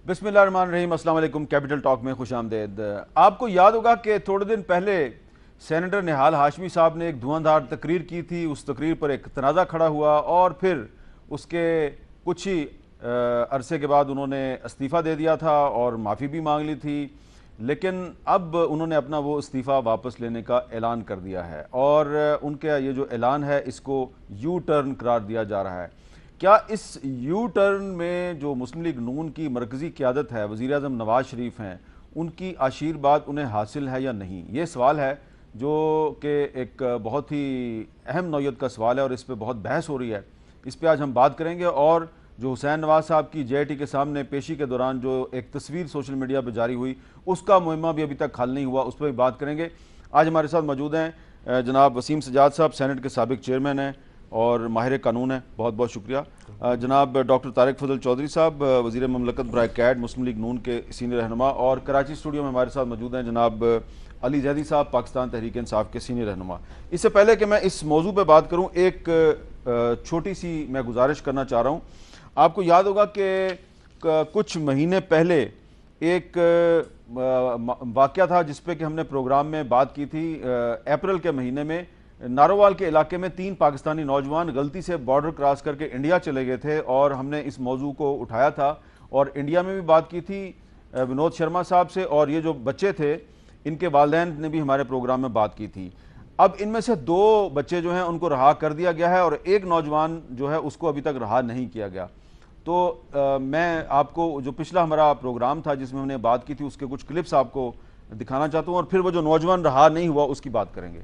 बिस्मिल्लाहिर्रहमानिर्रहीम, अस्सलाम वालेकुम। कैपिटल टॉक में खुशामदीद। आपको याद होगा कि थोड़े दिन पहले सेनेटर निहाल हाशमी साहब ने एक धुआंधार तकरीर की थी। उस तकरीर पर एक तनाज़ा खड़ा हुआ और फिर उसके कुछ ही अरसे के बाद उन्होंने इस्तीफ़ा दे दिया था और माफ़ी भी मांग ली थी। लेकिन अब उन्होंने अपना वो इस्तीफ़ा वापस लेने का ऐलान कर दिया है और उनका ये जो ऐलान है इसको यू टर्न करार दिया जा रहा है। क्या इस यू टर्न में जो मुस्लिम लीग नून की मरकज़ी क़यादत है, वज़ीर आज़म नवाज़ शरीफ हैं, उनकी आशीर्वाद उन्हें हासिल है या नहीं, ये सवाल है जो कि एक बहुत ही अहम नौयत का सवाल है और इस पर बहुत बहस हो रही है। इस पर आज हम बात करेंगे और जो हुसैन नवाज साहब की JIT के सामने पेशी के दौरान जो एक तस्वीर सोशल मीडिया पर जारी हुई, उसका मुहिम्मा भी अभी तक हल नहीं हुआ, उस पर भी बात करेंगे। आज हमारे साथ मौजूद हैं जनाब वसीम सजाद साहब, सेनेट के साबिक चेयरमैन हैं और माहिर कानून है, बहुत बहुत शुक्रिया। जनाब डॉक्टर तारिक फजल चौधरी साहब, वज़ीर ममलकत बराए कैड मुस्लिम लीग नून के सीनियर रहनुमा, और कराची स्टूडियो में हमारे साथ मौजूद हैं जनाब अली जैदी साहब, पाकिस्तान तहरीक इंसाफ के सीनियर रहनुमा। इससे पहले कि मैं इस मौजू पर बात करूँ, एक छोटी सी मैं गुजारिश करना चाह रहा हूँ। आपको याद होगा कि कुछ महीने पहले एक वाक़या था जिस पे कि हमने प्रोग्राम में बात की थी। अप्रैल के महीने में नारोवाल के इलाके में 3 पाकिस्तानी नौजवान गलती से बॉर्डर क्रॉस करके इंडिया चले गए थे और हमने इस मौजू को उठाया था और इंडिया में भी बात की थी विनोद शर्मा साहब से, और ये जो बच्चे थे इनके वालिदैन ने भी हमारे प्रोग्राम में बात की थी। अब इनमें से 2 बच्चे जो हैं उनको रहा कर दिया गया है और एक नौजवान जो है उसको अभी तक रहा नहीं किया गया। तो मैं आपको जो पिछला हमारा प्रोग्राम था जिसमें हमने बात की थी उसके कुछ क्लिप्स आपको दिखाना चाहता हूँ और फिर वो जो नौजवान रहा नहीं हुआ उसकी बात करेंगे।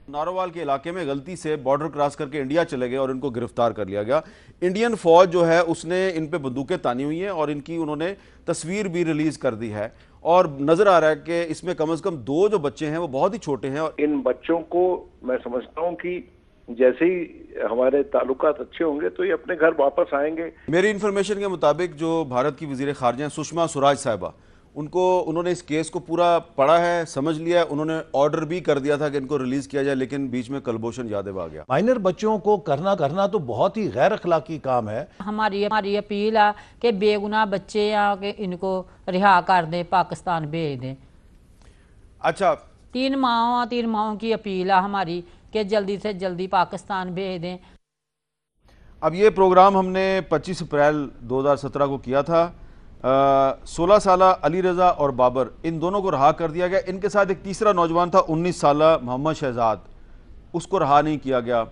नारोवाल के इलाके में गलती से बॉर्डर क्रॉस करके इंडिया चले गए और इनको गिरफ्तार कर लिया गया। इंडियन फौज जो है उसने इन पे बंदूकें तानी हुई हैं और इनकी उन्होंने तस्वीर भी रिलीज कर दी है और नजर आ रहा है कि इसमें कम से कम 2 जो बच्चे हैं वो बहुत ही छोटे हैं। और इन बच्चों को मैं समझता हूँ कि जैसे ही हमारे ताल्लुकात अच्छे होंगे तो ये अपने घर वापस आएंगे। मेरी इन्फॉर्मेशन के मुताबिक जो भारत की वजीर खारजा हैं सुषमा स्वराज साहिबा, उन्होंने इस केस को पूरा पढ़ा है, समझ लिया है, उन्होंने ऑर्डर भी कर दिया था कि इनको रिलीज किया जाए, लेकिन बीच में कलभूषण यादव आ गया। माइनर बच्चों को करना तो बहुत ही गैर अखलाकी काम है। हमारी अपील है कि बेगुनाह बच्चे हैं कि इनको रिहा कर दें, पाकिस्तान भेज दें। अच्छा, 3 माओं की अपील है हमारी कि जल्दी से जल्दी पाकिस्तान भेज दें। अब ये प्रोग्राम हमने 25 अप्रैल 2017 को किया था। 16 साला अली रज़ा और बाबर, इन दोनों को रहा कर दिया गया। इनके साथ एक तीसरा नौजवान था 19 साला मोहम्मद शहजाद, उसको रहा नहीं किया गया।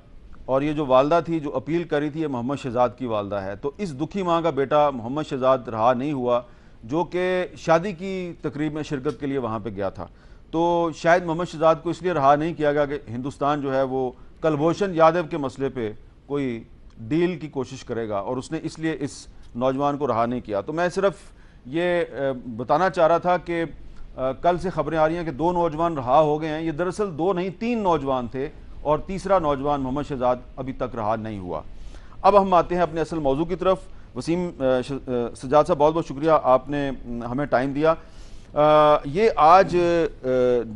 और ये जो वालदा थी जो अपील करी थी ये मोहम्मद शहजाद की वालदा है। तो इस दुखी माँ का बेटा मोहम्मद शहजाद रहा नहीं हुआ, जो कि शादी की तकरीब में शिरकत के लिए वहाँ पर गया था। तो शायद मोहम्मद शहजाद को इसलिए रहा नहीं किया गया कि हिंदुस्तान जो है वो कलभूषण यादव के मसले पर कोई डील की कोशिश करेगा और उसने इसलिए इस नौजवान को रहा नहीं किया। तो मैं सिर्फ ये बताना चाह रहा था कि कल से खबरें आ रही हैं कि 2 नौजवान रहा हो गए हैं। ये दरअसल 2 नहीं 3 नौजवान थे और तीसरा नौजवान मोहम्मद शहजाद अभी तक रहा नहीं हुआ। अब हम आते हैं अपने असल मौजू की तरफ। वसीम सजाद साहब, बहुत बहुत शुक्रिया, आपने हमें टाइम दिया। ये आज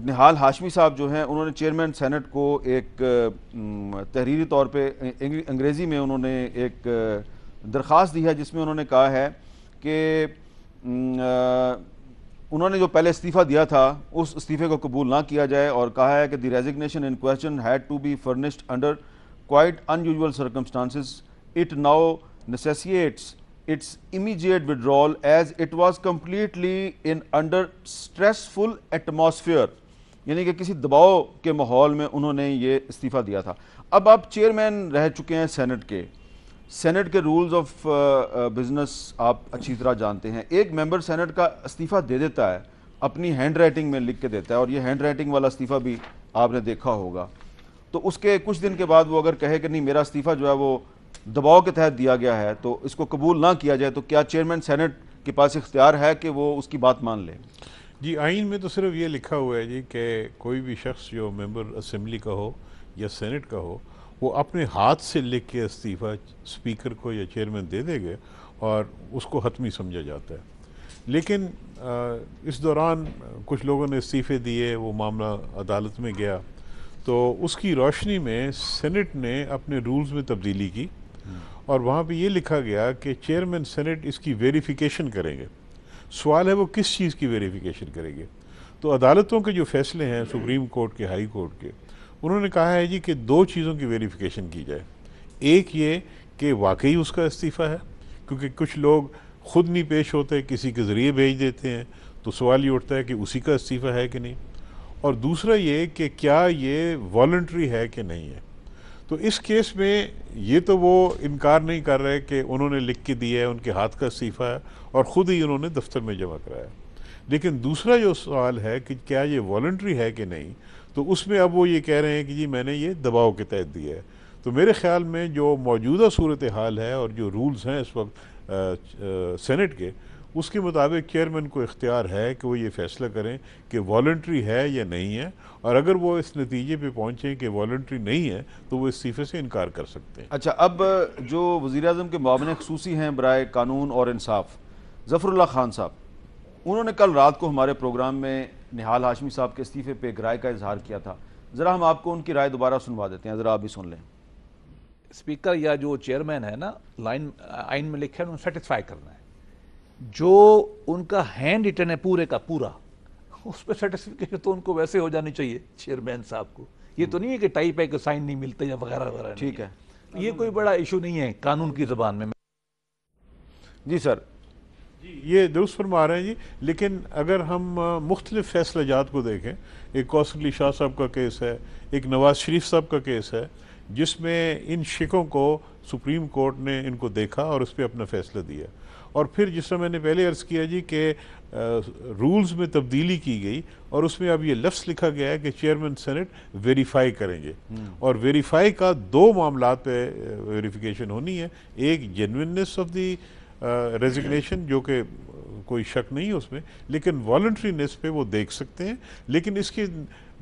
निहाल हाशमी साहब जो हैं उन्होंने चेयरमैन सेनेट को एक तहरीरी तौर पे अंग्रेज़ी में उन्होंने एक दरख्वास्त दी है जिसमें उन्होंने कहा है कि उन्होंने जो पहले इस्तीफ़ा दिया था उस इस्तीफ़े को कबूल ना किया जाए और कहा है कि the resignation in question had to be furnished under quite unusual circumstances. It now necessitates its immediate withdrawal as it was completely in under stressful atmosphere। यानी कि किसी दबाव के माहौल में उन्होंने ये इस्तीफ़ा दिया था। अब आप चेयरमैन रह चुके हैं सेनेट के रूल्स ऑफ बिजनेस आप अच्छी तरह जानते हैं। एक मेंबर सेनेट का इस्तीफ़ा दे देता है, अपनी हैंड राइटिंग में लिख के देता है, और ये हैंड राइटिंग वाला इस्तीफ़ा भी आपने देखा होगा। तो उसके कुछ दिन के बाद वो अगर कहे कि नहीं मेरा इस्तीफ़ा जो है वो दबाव के तहत दिया गया है तो इसको कबूल ना किया जाए, तो क्या चेयरमैन सेनेट के पास इख्तियार है कि वो उसकी बात मान ले? जी, आइन में तो सिर्फ ये लिखा हुआ है जी कि कोई भी शख्स जो मेंबर असेंबली का हो या सेनेट का हो वो अपने हाथ से लिख के इस्तीफ़ा स्पीकर को या चेयरमैन दे देंगे और उसको हतमी समझा जाता है। लेकिन इस दौरान कुछ लोगों ने इस्तीफ़े दिए, वो मामला अदालत में गया, तो उसकी रोशनी में सेनेट ने अपने रूल्स में तब्दीली की और वहाँ पे ये लिखा गया कि चेयरमैन सेनेट इसकी वेरिफिकेशन करेंगे। सवाल है वो किस चीज़ की वेरिफिकेशन करेंगे। तो अदालतों के जो फैसले हैं सुप्रीम कोर्ट के, हाई कोर्ट के, उन्होंने कहा है जी कि दो चीज़ों की वेरिफिकेशन की जाए। एक ये कि वाकई उसका इस्तीफ़ा है, क्योंकि कुछ लोग खुद नहीं पेश होते, किसी के ज़रिए भेज देते हैं, तो सवाल ये उठता है कि उसी का इस्तीफ़ा है कि नहीं। और दूसरा ये कि क्या ये वॉलंटरी है कि नहीं है। तो इस केस में ये तो वो इनकार नहीं कर रहे कि उन्होंने लिख के दिया है, उनके हाथ का इस्तीफ़ा है और ख़ुद ही उन्होंने दफ्तर में जमा कराया। लेकिन दूसरा जो सवाल है कि क्या ये वॉलंटरी है कि नहीं, तो उसमें अब वो ये कह रहे हैं कि जी मैंने ये दबाव के तहत दिया है। तो मेरे ख्याल में जो मौजूदा सूरत हाल है और जो रूल्स हैं इस वक्त सेनेट के, उसके मुताबिक चेयरमैन को इख्तियार है कि वो ये फ़ैसला करें कि वॉलंटरी है या नहीं है, और अगर वो इस नतीजे पे पहुँचें कि वॉलंटरी नहीं है तो वो इस्तीफ़े से इनकार कर सकते हैं। अच्छा, अब जो वज़ीर-ए-आज़म के मुआविन ख़ुसूसी हैं बराए कानून और इंसाफ, ज़फ़रुल्लाह खान साहब, उन्होंने कल रात को हमारे प्रोग्राम में निहाल हाशमी साहब के इस्तीफ़े पे एक राय का इजहार किया था। ज़रा हम आपको उनकी राय दोबारा सुनवा देते हैं, ज़रा आप भी सुन लें। स्पीकर या जो चेयरमैन है ना, लाइन आइन में लिखा है उन्हें सेटिस्फाई करना है। जो उनका हैंड रिटन है पूरे का पूरा, उस पर सर्टिफिकेशन तो उनको वैसे हो जानी चाहिए चेयरमैन साहब को। ये तो नहीं है कि टाइप है कि साइन नहीं मिलते या वगैरह वगैरह। ठीक है, ये कोई बड़ा इशू नहीं है कानून की ज़बान में। जी सर, जी ये दुरुस्त फरमा रहे हैं जी। लेकिन अगर हम मुख्तलिफ फैसला जात को देखें, एक कौसर अली शाह साहब का केस है, एक नवाज शरीफ साहब का केस है, जिसमें इन शिकों को सुप्रीम कोर्ट ने इनको देखा और उस पर अपना फैसला दिया। और फिर जिस तरह मैंने पहले अर्ज़ किया जी कि रूल्स में तब्दीली की गई और उसमें अब ये लफ्ज़ लिखा गया है कि चेयरमैन सेनेट वेरीफाई करेंगे। और वेरीफाई का दो मामला पे वेरिफिकेशन होनी है। एक जेन्युइननेस ऑफ द रेजिग्नेशन, जो कि कोई शक नहीं है उसमें, लेकिन वॉलंटरीनेस पे वो देख सकते हैं। लेकिन इसके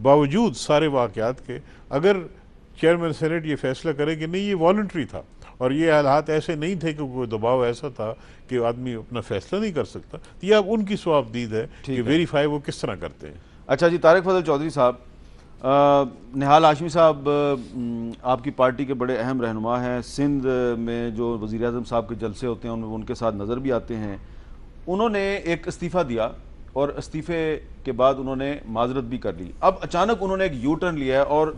बावजूद सारे वाक़यात के, अगर चेयरमैन सेनेट ये फैसला करे कि नहीं ये वॉलंटरी था और ये हालात ऐसे नहीं थे कि कोई दबाव ऐसा था कि आदमी अपना फैसला नहीं कर सकता, तो ये अब उनकी स्वाबदीद है कि वेरीफाई वो किस तरह करते हैं। अच्छा जी, तारिक फजल चौधरी साहब, निहाल हाशमी साहब आपकी पार्टी के बड़े अहम रहनुमा हैं। सिंध में जो वज़ीर-ए-आज़म साहब के जलसे होते हैं उनके साथ नज़र भी आते हैं। उन्होंने एक इस्तीफ़ा दिया और इस्तीफ़े के बाद उन्होंने माजरत भी कर ली। अब अचानक उन्होंने एक यू टर्न लिया है और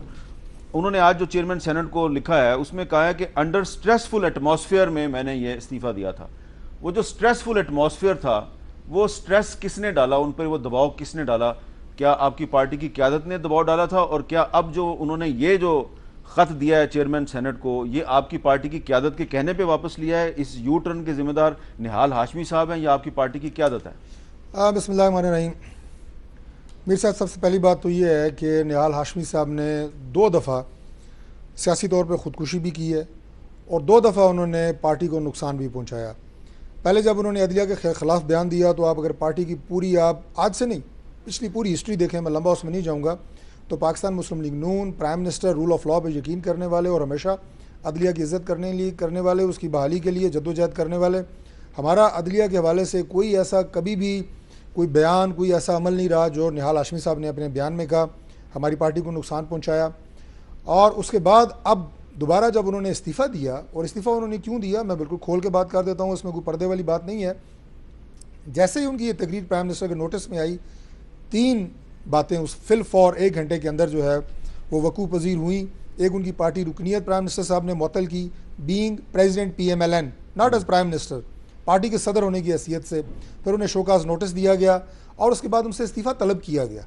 उन्होंने आज जो चेयरमैन सेनेट को लिखा है उसमें कहा है कि अंडर स्ट्रेसफुल एटमॉस्फेयर में मैंने ये इस्तीफ़ा दिया था। वो जो स्ट्रेसफुल एटमॉस्फेयर था, वो स्ट्रेस किसने डाला उन पर, वो दबाव किसने डाला? क्या आपकी पार्टी की क़यादत ने दबाव डाला था? और क्या अब जो उन्होंने ये जो ख़त दिया है चेयरमैन सेनेट को, ये आपकी पार्टी की क़यादत के कहने पे वापस लिया है? इस यू टर्न के ज़िम्मेदार निहाल हाशमी साहब हैं या आपकी पार्टी की क़यादत है? बिस्मिल्लाहिर्रहमानिर्रहीम। मेरे साथ सबसे पहली बात तो ये है कि निहाल हाशमी साहब ने 2 दफ़ा सियासी तौर पर ख़ुदकुशी भी की है और 2 दफ़ा उन्होंने पार्टी को नुकसान भी पहुँचाया। पहले जब उन्होंने अदलिया के ख़िलाफ़ बयान दिया तो आप अगर पार्टी की पूरी, आप आज से नहीं पिछली पूरी हिस्ट्री देखें, मैं लंबा उसमें नहीं जाऊँगा, तो Pakistan Muslim League Noon, prime minister rule of law पर यकीन करने वाले और हमेशा अदलिया की इज़्ज़त करने वाले, उसकी बहाली के लिए जद्दोजहद करने वाले। हमारा अदलिया के हवाले से कोई ऐसा कभी भी कोई बयान, कोई ऐसा अमल नहीं रहा जो निहाल हाशमी साहब ने अपने बयान में कहा हमारी पार्टी को नुकसान पहुँचाया। और उसके बाद अब दोबारा जब उन्होंने इस्तीफ़ा दिया, और इस्तीफ़ा उन्होंने क्यों दिया मैं बिल्कुल खोल के बात कर देता हूँ, इसमें कोई पर्दे वाली बात नहीं है। जैसे ही उनकी ये तकरीर प्राइम मिनिस्टर के नोटिस में आई, 3 बातें उस फिल फॉर 1 घंटे के अंदर जो है वो वकूफ़ पज़ीर हुई। एक, उनकी पार्टी रुकनीत प्राइम मिनिस्टर साहब ने मुअत्तल की, being president PMLN, not as prime minister, party के सदर होने की हैसियत से। फिर उन्हें शोकाज नोटिस दिया गया और उसके बाद उनसे इस्तीफ़ा तलब किया गया।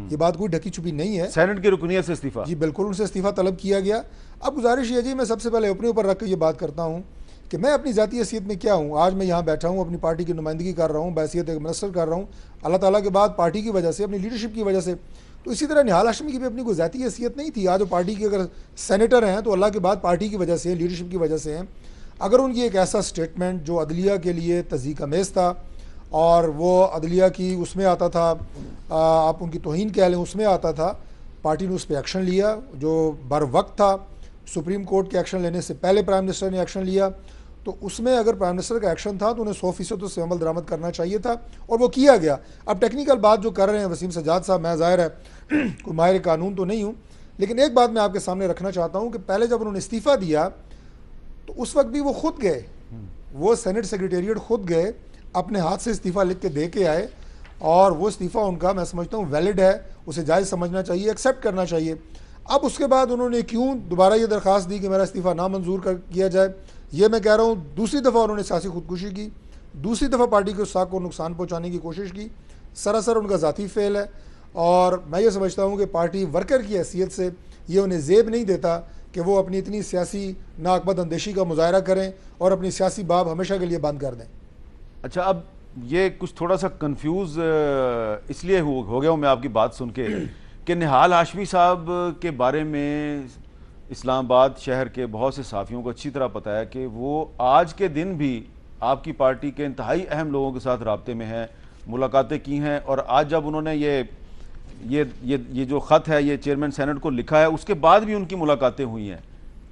ये बात कोई ढकी छुपी नहीं है, सेनेट की रुकनीत से इस्तीफ़ा। जी बिल्कुल, उनसे इस्तीफ़ा तलब किया गया। अब गुजारिश ये जी, मैं सबसे पहले अपने ऊपर रख कर ये बात करता हूँ कि मैं अपनी ज़ाती हैसियत में क्या हूँ। आज मैं यहाँ बैठा हूँ, अपनी पार्टी की नुमाइंदगी कर रहा हूँ, बहैसियत एक मिनिस्टर कर रहा हूँ, अल्लाह ताला के बाद पार्टी की वजह से, अपनी लीडरशिप की वजह से। तो इसी तरह निहाल हाशमी की भी अपनी कोई ज़ाती हैसियत नहीं थी। आज वो पार्टी के अगर सेनेटर हैं तो अल्लाह के बाद पार्टी की वजह से, लीडरशिप की वजह से हैं। अगर उनकी एक ऐसा स्टेटमेंट जो अदलिया के लिए तज़ीक अमेज़ था और वो अदलिया की उसमें आता था, आप उनकी तौहीन कह लें, उसमें आता था, पार्टी ने उस पर एक्शन लिया जो बर वक्त था। सुप्रीम कोर्ट के एक्शन लेने से पहले प्राइम मिनिस्टर ने एक्शन लिया, तो उसमें अगर प्राइम मिनिस्टर का एक्शन था तो उन्हें 100% उससे अमल दरामद करना चाहिए था और वो किया गया। अब टेक्निकल बात जो कर रहे हैं वसीम सज्जाद साहब, मैं ज़ाहिर है कोई माहिर कानून तो नहीं हूँ, लेकिन एक बात मैं आपके सामने रखना चाहता हूँ कि पहले जब उन्होंने इस्तीफ़ा दिया तो उस वक्त भी वो खुद गए, वो सेनेट सेक्रेटेरिएट खुद गए, अपने हाथ से इस्तीफ़ा लिख के दे के आए, और वो इस्तीफ़ा उनका मैं समझता हूँ वैलिड है, उसे जायज़ समझना चाहिए, एक्सेप्ट करना चाहिए। अब उसके बाद उन्होंने क्यों दोबारा ये दरख्वास्त दी कि मेरा इस्तीफ़ा नामंजूर कर किया जाए, ये मैं कह रहा हूँ दूसरी दफ़ा उन्होंने सियासी खुदकुशी की, दूसरी दफ़ा पार्टी के साख को नुकसान पहुँचाने की कोशिश की, सरासर उनका ज़ाती फेल है। और मैं ये समझता हूँ कि पार्टी वर्कर की हैसियत से ये उन्हें ज़ेब नहीं देता कि वो अपनी इतनी सियासी नाकबद अंदेशी का मुजाहरा करें और अपनी सियासी बाब हमेशा के लिए बंद कर दें। अच्छा, अब ये कुछ थोड़ा सा कंफ्यूज इसलिए हो गया हूँ मैं आपकी बात सुन के कि निहाल हाशमी साहब के बारे में इस्लामाबाद शहर के बहुत से साफ़ियों को अच्छी तरह पता है कि वो आज के दिन भी आपकी पार्टी के इंतहाई अहम लोगों के साथ राब्ते में हैं, मुलाकातें की हैं, और आज जब उन्होंने ये जो ख़त है ये चेयरमैन सेनेट को लिखा है, उसके बाद भी उनकी मुलाकातें हुई हैं।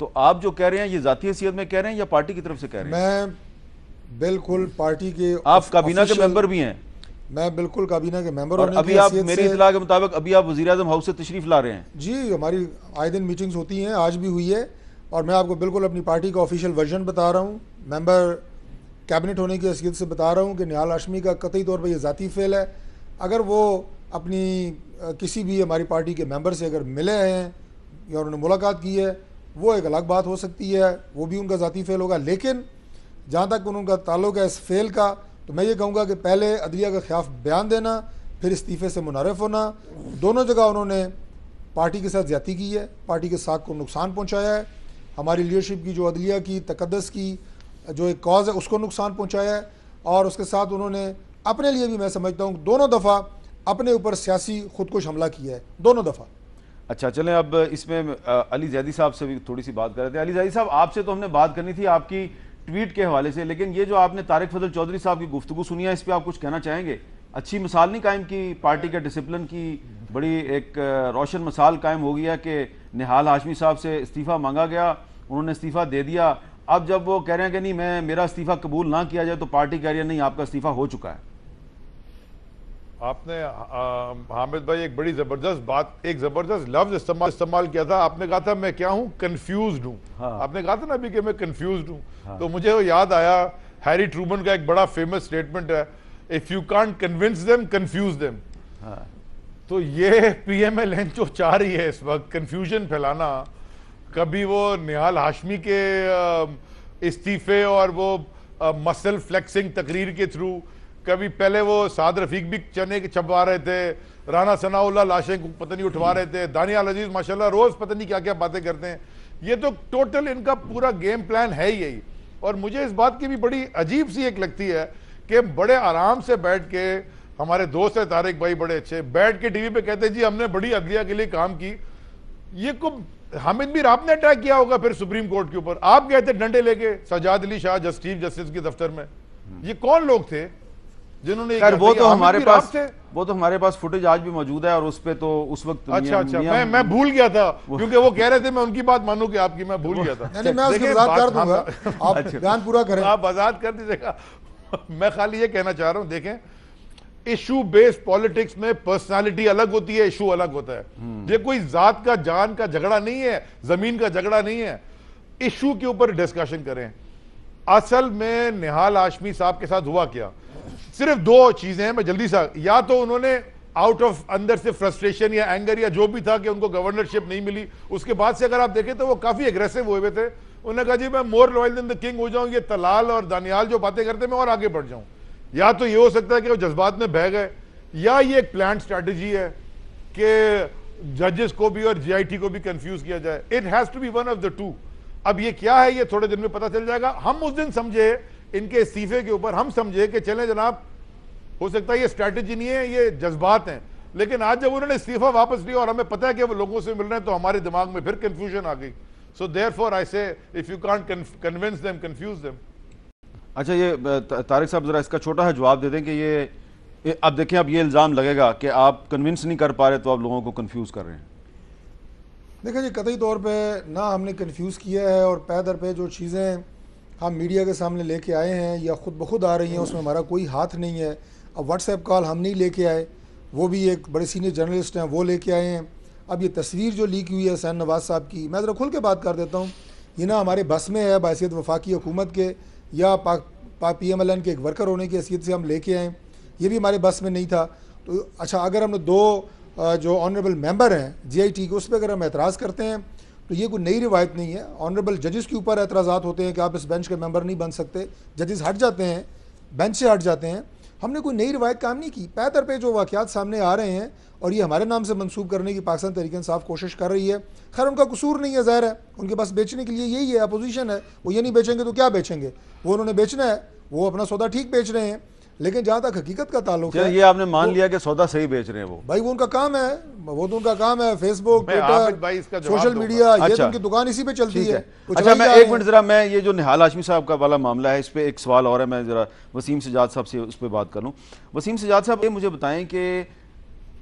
तो आप जो कह रहे हैं ये ज़ाती हैसियत में कह रहे हैं या पार्टी की तरफ से कह रहे हैं? मैं बिल्कुल पार्टी के, आप काबीना के मेंबर भी हैं? मैं बिल्कुल काबीना के मेंबर, और अभी आप मेरी इत्तला के मुताबिक अभी आप वज़ीर आज़म हाउस से तशरीफ़ ला रहे हैं? जी, हमारी आए दिन मीटिंग्स होती हैं, आज भी हुई है, और मैं आपको बिल्कुल अपनी पार्टी का ऑफिशियल वर्जन बता रहा हूँ, मेंबर कैबिनेट होने की हैसियत से बता रहा हूँ कि निहाल हाशमी का कतई तौर पर यह ज़ाती फेल है। अगर वो अपनी किसी भी हमारी पार्टी के मेंबर से अगर मिले हैं या उन्होंने मुलाकात की है, वो एक अलग बात हो सकती है, वो भी उनका ज़ाती फेल होगा। लेकिन जहाँ तक उनका ताल्लुक़ है इस फेल का, तो मैं ये कहूँगा कि पहले अदलिया के ख़िलाफ़ बयान देना, फिर इस्तीफ़े से मुनारफ़ होना, दोनों जगह उन्होंने पार्टी के साथ ज़्यादती की है, पार्टी के साख को नुकसान पहुँचाया है, हमारी लीडरशिप की जो अदलिया की तकद्दस की जो एक कॉज है उसको नुकसान पहुँचाया है, और उसके साथ उन्होंने अपने लिए भी मैं समझता हूँ दोनों दफ़ा अपने ऊपर सियासी खुदकुश हमला किया है, दोनों दफ़ा। अच्छा, चलें अब इसमें अली जैदी साहब से भी थोड़ी सी बात कर रहे थे। अली जैदी साहब, आपसे तो हमने बात करनी थी आपकी ट्वीट के हवाले से, लेकिन ये जो आपने तारिक फजल चौधरी साहब की गुफ्तगू सुनी है, इस पर आप कुछ कहना चाहेंगे? अच्छी मिसाल नहीं कायम की पार्टी के डिसिप्लिन की, बड़ी एक रोशन मिसाल कायम हो गया कि निहाल हाशमी साहब से इस्तीफ़ा मांगा गया, उन्होंने इस्तीफ़ा दे दिया, अब जब वो कह रहे हैं कि नहीं मेरा इस्तीफ़ा कबूल ना किया जाए तो पार्टी कह रही है नहीं आपका इस्तीफ़ा हो चुका है। आपने हामिद भाई एक बड़ी जबरदस्त बात, एक जबरदस्त लफ्ज इस्तेमाल किया था। आपने कहा था मैं क्या हूं, कंफ्यूज्ड हूं। हाँ। आपने कहा था ना अभी कि मैं कंफ्यूज्ड हूं। हाँ। तो मुझे वो याद आया, हैरी ट्रूमन का एक बड़ा फेमस स्टेटमेंट है, if you can't convince them confuse them. तो ये पीएमएलएन जो चाह रही है इस वक्त कंफ्यूजन फैलाना, कभी वो निहाल हाशमी के इस्तीफे और वो मसल फ्लेक्सिंग तकरीर के थ्रू, कभी पहले वो साद रफीक भी चने के छपवा रहे थे, राना सनाउल्लाह लाशें पता नहीं उठवा रहे थे, दानियाल अजीज माशाल्लाह रोज पता नहीं क्या क्या बातें करते हैं। ये तो टोटल इनका पूरा गेम प्लान है ही यही। और मुझे इस बात की भी बड़ी अजीब सी एक लगती है कि बड़े आराम से बैठ के, हमारे दोस्त है तारिक भाई बड़े अच्छे, बैठ के टीवी पे कहते हैं जी हमने बड़ी अदलिया के लिए काम की। ये को हामिद मीर आपने अटैक किया होगा फिर सुप्रीम कोर्ट के ऊपर, आप गए थे डंडे लेके सजाद अली शाह चीफ जस्टिस के दफ्तर में। ये कौन लोग थे जिन्होंने वो तो हमारे पास फुटेज आज भी मौजूद है और उस पे तो उस वक्त अच्छा मैं भूल गया था क्योंकि वो कह रहे थे मैं उनकी बात मानूं कि आपकी, मैं भूल गया था। मैं उसकी वजाहत कर दूंगा, आप बयान पूरा करें। आप वजाहत कर दीजिएगा। मैं खाली ये कहना चाह रहा हूं, देखें इशू बेस्ड पॉलिटिक्स में पर्सनालिटी अलग होती है, इशू अलग होता है। ये कोई जात का जान का झगड़ा नहीं है, जमीन का झगड़ा नहीं है। इशू के ऊपर डिस्कशन करें। असल में निहाल हाशमी साहब के साथ हुआ क्या, सिर्फ दो चीजें हैं, मैं जल्दी से, या तो उन्होंने आउट ऑफ अंदर से फ्रस्ट्रेशन या एंगर या जो भी था कि उनको गवर्नरशिप नहीं मिली, उसके बाद से अगर आप देखें तो वो काफी एग्रेसिव हुए थे। उन्होंने कहा जी मैं more loyal than the king हो जाऊं, ये तलाल और दानियाल जो बातें करते मैं और आगे बढ़ जाऊं। या तो ये हो सकता है कि वो जज्बात में बह गए, या ये एक प्लान स्ट्रैटेजी है कि जजेस को भी और जीआईटी को भी कंफ्यूज किया जाए। It has to be one of the two. अब ये क्या है ये थोड़े दिन में पता चल जाएगा। हम उस दिन समझे इनके इस्तीफे के ऊपर, हम समझे कि चलें जनाब हो सकता है ये स्ट्रैटेजी नहीं है, ये जज्बात हैं। लेकिन आज जब उन्होंने इस्तीफा वापस लिया और हमें पता है कि वो लोगों से मिल रहे हैं तो हमारे दिमाग में फिर कंफ्यूजन आ गई। सो देयरफॉर आई से if you can't convince them confuse them. अच्छा, ये तारिक साहब जरा इसका छोटा सा जवाब दे दें कि ये अब देखें, अब ये इल्ज़ाम लगेगा कि आप कन्विंस नहीं कर पा रहे तो आप लोगों को कंफ्यूज कर रहे हैं। देखिए जी, कतई तौर पे ना हमने कंफ्यूज किया है, और पैदर पे जो चीज़ें हम मीडिया के सामने लेके आए हैं या खुद ब खुद आ रही हैं उसमें हमारा कोई हाथ नहीं है। अब व्हाट्सएप कॉल हम नहीं लेके आए, वो भी एक बड़े सीनियर जर्नलिस्ट हैं वो लेके आए हैं। अब ये तस्वीर जो लीक हुई है हुसैन नवाज साहब की, मैं ज़रा खुल के बात कर देता हूँ, ये ना हमारे बस में है बहैसियत वफाकी हुकूमत के या PMLN के एक वर्कर होने की हैसियत से हम लेके आए, ये भी हमारे बस में नहीं था। तो अच्छा, अगर हमने 2 जो ऑनरेबल मेंबर हैं GIT के, उस पर अगर हम एतराज़ करते हैं तो ये कोई नई रिवायत नहीं है। ऑनरेबल जजेस के ऊपर एतराज़ात होते हैं कि आप इस बेंच के मेंबर नहीं बन सकते, जजेस हट जाते हैं, बेंच से हट जाते हैं। हमने कोई नई रिवायत काम नहीं की। पैदर पे जो वाक़यात सामने आ रहे हैं और ये हमारे नाम से मंसूब करने की पाकिस्तान तहरीक-ए-इंसाफ कोशिश कर रही है। खैर उनका कसूर नहीं है, ज़ाहिर है उनके पास बेचने के लिए यही है, अपोजिशन है, वो ये नहीं बेचेंगे तो क्या बेचेंगे, वो उन्होंने बेचना है, वो अपना सौदा ठीक बेच रहे हैं। लेकिन जहाँ तक हकीकत का ताल्लुक है, ये आपने मान लिया कि सौदा सही बेच रहे हैं वो, भाई वो उनका काम है, वो तो उनका काम है। फेसबुक, मैं आबिद भाई इसका ट्विटर, जवाब सोशल दूंगा। मीडिया, ये तो अच्छा, उनकी दुकान इसी पे चलती है। अच्छा, मैं एक मिनट जरा, मैं ये जो निहाल हाशमी साहब का वाला मामला है, इस पे एक सवाल और है, मैं जरा वसीम सजाद साहब से उस पर बात कर लूँ। वसीम सजाद साहब, ये मुझे बताएं कि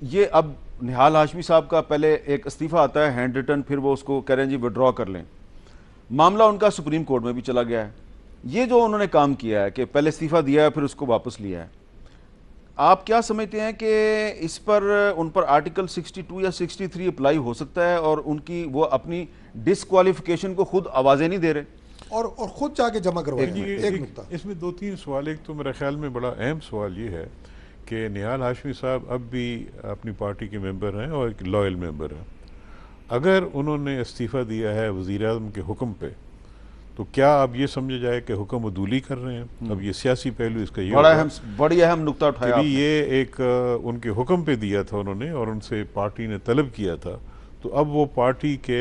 ये अब निहाल हाशमी साहब का पहले एक इस्तीफ़ा आता है हैंड रिटन, फिर वो उसको कह रहे हैं जी विड्रॉ कर लें, मामला उनका सुप्रीम कोर्ट में भी चला गया है। ये जो उन्होंने काम किया है कि पहले इस्तीफ़ा दिया है फिर उसको वापस लिया है, आप क्या समझते हैं कि इस पर उन पर आर्टिकल 62 या 63 अप्लाई हो सकता है और उनकी वो अपनी डिसक्वालिफिकेशन को खुद आवाज़ें नहीं दे रहे और खुद जाके जमा करवाएं? एक नुकता इसमें 2-3 सवाल। एक तो मेरे ख्याल में बड़ा अहम सवाल ये है कि निहाल हाशमी साहब अब भी अपनी पार्टी के मेंबर हैं और एक लॉयल मेंबर हैं। अगर उन्होंने इस्तीफ़ा दिया है वज़ीर-ए-आज़म के हुक्म पे, तो क्या अब ये समझा जाए कि हुक्म अदूली कर रहे हैं? अब ये सियासी पहलू इसका ये बड़ी अहम नुकता उठाया। ये एक उनके हुक्म पे दिया था उन्होंने और उनसे पार्टी ने तलब किया था, तो अब वो पार्टी के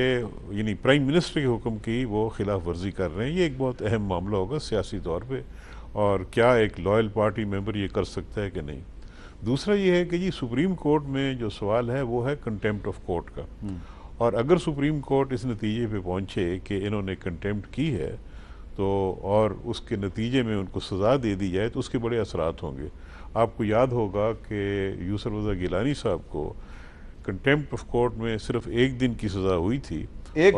यानी प्राइम मिनिस्टर के हुक्म की वो खिलाफ वर्जी कर रहे हैं। ये एक बहुत अहम मामला होगा सियासी तौर पे, और क्या एक लॉयल पार्टी मेंबर ये कर सकता है कि नहीं। दूसरा ये है कि जी सुप्रीम कोर्ट में जो सवाल है वो है कंटेम्प्ट ऑफ कोर्ट का, और अगर सुप्रीम कोर्ट इस नतीजे पे पहुंचे कि इन्होंने कंटेम्प्ट की है तो और उसके नतीजे में उनको सज़ा दे दी जाए तो उसके बड़े असरात होंगे। आपको याद होगा कि यूसुफ रज़ा गिलानी साहब को कंटेम्प्ट ऑफ कोर्ट में सिर्फ 1 दिन की सज़ा हुई थी, एक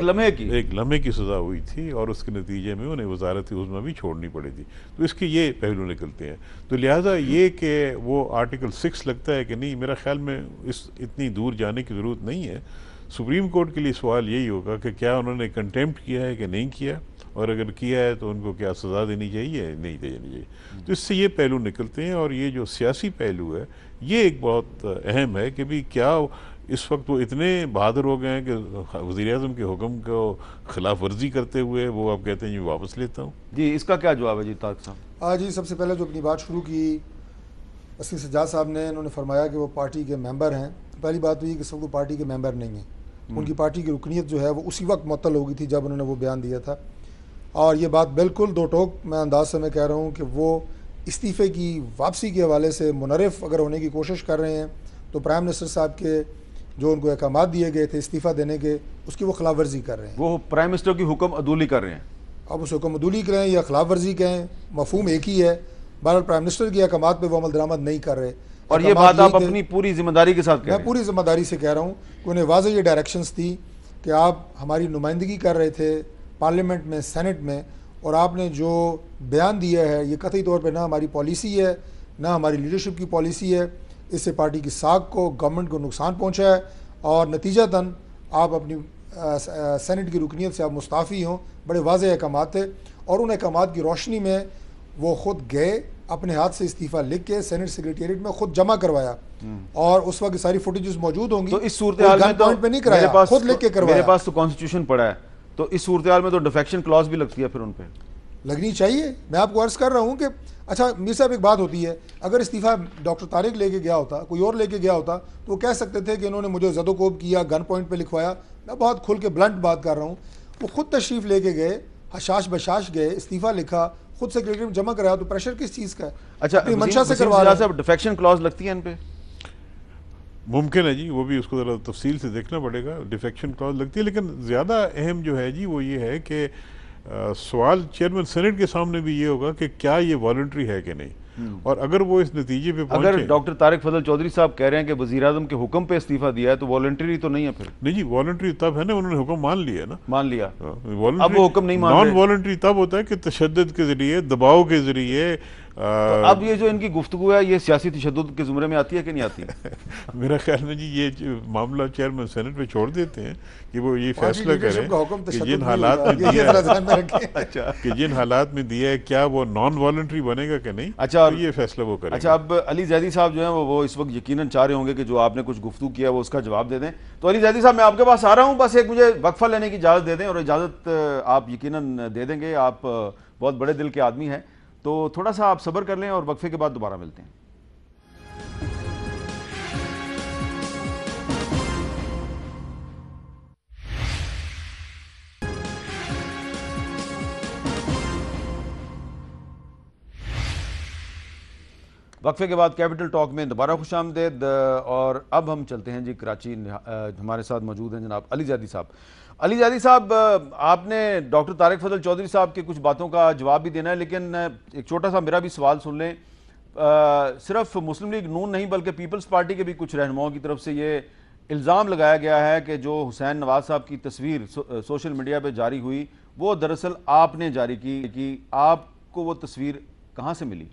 लम्हे की सज़ा हुई थी, और उसके नतीजे में उन्हें वज़ारत उज़्मा भी छोड़नी पड़ी थी। तो इसके ये पहलू निकलते हैं। तो लिहाजा ये कि वो आर्टिकल 6 लगता है कि नहीं, मेरा ख्याल में इतनी दूर जाने की ज़रूरत नहीं है। सुप्रीम कोर्ट के लिए सवाल यही होगा कि क्या उन्होंने कंटेम्प्ट किया है कि नहीं किया, और अगर किया है तो उनको क्या सज़ा देनी चाहिए नहीं देनी चाहिए। तो इससे ये पहलू निकलते हैं, और ये जो सियासी पहलू है ये एक बहुत अहम है कि भी क्या इस वक्त वो इतने बहादुर हो गए हैं कि वज़ीर-ए-आज़म के हुक्म को खिलाफ वर्जी करते हुए वो आप कहते हैं जी वापस लेता हूँ। जी, इसका क्या जवाब है जी तारिक साहब? आज ही सबसे पहले जो अपनी बात शुरू की वसीम सज्जाद साहब ने, इन्होंने फरमाया कि वो पार्टी के मेंबर हैं। पहली बात तो ये कि सब वो पार्टी के मेंबर नहीं हैं। उनकी पार्टी की रुकनीत जो है वो उसी वक्त मुअत्तल हो गई थी जब उन्होंने वो बयान दिया था, और ये बात बिल्कुल दो टोक मैं अंदाज से मैं कह रहा हूँ कि वो इस्तीफ़े की वापसी के हवाले से मुनरिफ अगर होने की कोशिश कर रहे हैं तो प्राइम मिनिस्टर साहब के जो उनको अहकामात दिए गए थे इस्तीफ़ा देने के, उसकी वो खिलाफ वर्जी कर रहे हैं। वो प्राइम मिनिस्टर की हुक्म अदूली कर रहे हैं। अब उस हुक्म अदूली करें या खिलाफ वर्जी कहें, मफहूम एक ही है। बहरहाल प्राइम मिनिस्टर के अहकामात पे वो अमल दरामद नहीं कर रहे, और ये बात आप अपनी पूरी जिम्मेदारी के साथ कह रहे हैं। मैं पूरी जिम्मेदारी से कह रहा हूँ कि उन्हें वाज़ेह ये डायरेक्शंस थी कि आप हमारी नुमाइंदगी कर रहे थे पार्लियामेंट में, सेनेट में, और आपने जो बयान दिया है ये कतई तौर पे ना हमारी पॉलिसी है ना हमारी लीडरशिप की पॉलिसी है। इससे पार्टी की साख को, गवर्नमेंट को नुकसान पहुँचा है, और नतीजतन आप अपनी सेनेट की रुकनीत से आप मुस्ताफ़ी हों। बड़े वाज़ेह अहकामात थे, और उन अहकामात की रोशनी में वो ख़ुद गए, अपने हाथ से इस्तीफ़ा लिख के सेनेट सेक्रेटेरिएट में खुद जमा करवाया, और उस वक्त सारी फुटेजेस मौजूद होंगी। तो इस सूरत हाल में तो पे नहीं कराया, खुद लिख के करवाया। मेरे पास तो कॉन्स्टिट्यूशन पड़ा है, तो इस सूरत हाल में तो डिफेक्शन क्लॉज भी लगती है, फिर उन पे लगनी चाहिए। मैं आपको अर्ज़ कर रहा हूँ कि अच्छा मीर साहब एक बात होती है, अगर इस्तीफ़ा डॉक्टर तारिक लेके गया होता, कोई और लेके गया होता, तो वो कह सकते थे कि इन्होंने मुझे ज़दोकोब किया, गन पॉइंट पे लिखवाया। मैं बहुत खुल के ब्लंट बात कर रहा हूँ। वो खुद तशरीफ़ लेके गए, हशाश बशाश गए, इस्तीफ़ा लिखा, खुद सेक्रेटरी में जमा कराया, तो प्रेशर किस चीज़ का है? अच्छा, मंशा से करवा रहे हैं। डिफेक्शन क्लॉज लगती है इन पे? मुमकिन है जी, वो भी उसको ज़रा तफसील से देखना पड़ेगा। डिफेक्शन क्लॉज लगती है, लेकिन ज़्यादा अहम जो है जी वो ये है कि सवाल चेयरमैन सेनेट के सामने भी ये होगा कि क्या ये वॉलंटरी है कि नहीं, और अगर वो इस नतीजे पे पहुंचे। अगर डॉक्टर तारिक फजल चौधरी साहब कह रहे हैं कि वज़ीर-ए-आज़म के हुक्म पे इस्तीफा दिया है तो वॉलंटरी तो नहीं है फिर? नहीं जी, वॉलंटरी तब है ना, उन्होंने हुक्म मान लिया ना। मान लिया, अब वो हुक्म नहीं मान रहे। नॉन वॉलंटरी तब होता है कि तशद्दुद के जरिए, दबाव के जरिए तो अब ये जो इनकी गुफ्तगू है ये सियासी तशद्दुद के ज़ुमरे में आती है कि नहीं आती है? मेरा ख्याल में जी ये जो मामला चेयरमैन सेनेट पे छोड़ देते हैं कि वो ये फैसला करें कि जिन हालात में दिया अच्छा कि जिन हालात में दिया है क्या वो नॉन वॉलंटरी बनेगा कि नहीं। अच्छा, तो ये फैसला वो करें। अच्छा, अब अली जैदी साहब जो हैं वो इस वक्त यकीनन चाह रहे होंगे कि जो आपने कुछ गुफ्तगू किया वो उसका जवाब दे दें। तो अली जैदी साहब मैं आपके पास आ रहा हूँ, बस एक मुझे वक्फा लेने की इजाज़त दे दें, और इजाज़त आप यकीनन दे देंगे, आप बहुत बड़े दिल के आदमी हैं, तो थोड़ा सा आप सब्र कर लें और वक्फे के बाद दोबारा मिलते हैं। वक्फे के बाद कैपिटल टॉक में दोबारा खुशामदेद, और अब हम चलते हैं जी कराची। हमारे साथ मौजूद हैं जनाब अली जैदी साहब। अली जैदी साहब, आपने डॉक्टर तारिक फजल चौधरी साहब की कुछ बातों का जवाब भी देना है, लेकिन एक छोटा सा मेरा भी सवाल सुन लें। सिर्फ मुस्लिम लीग नून नहीं बल्कि पीपल्स पार्टी के भी कुछ रहनुमाओं की तरफ से ये इल्ज़ाम लगाया गया है कि जो हुसैन नवाज साहब की तस्वीर सोशल मीडिया पर जारी हुई वो दरअसल आपने जारी की, कि आपको वो तस्वीर कहाँ से मिली?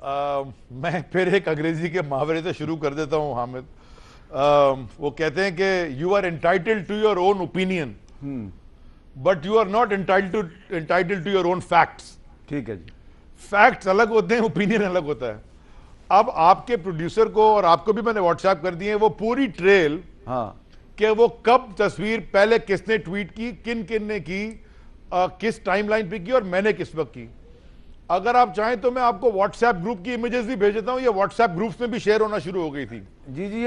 मैं फिर एक अंग्रेजी के मुहावरे से शुरू कर देता हूँ हामिद। वो कहते हैं कि you are entitled to your own opinion but you are not entitled to your own facts. ठीक है जी, फैक्ट्स अलग होते हैं, ओपिनियन अलग होता है। अब आपके प्रोड्यूसर को और आपको भी मैंने व्हाट्सएप कर दिए वो पूरी ट्रेल, हाँ, कि वो कब तस्वीर पहले किसने ट्वीट की, किन किन ने की, किस टाइमलाइन पे की और मैंने किस वक्त की। अगर आप चाहें तो मैं आपको व्हाट्सएप ग्रुप की इमेजेस भी भेज देता हूं, ये व्हाट्सएप ग्रुप्स में भी शेयर होना शुरू हो गई थी। जी जी,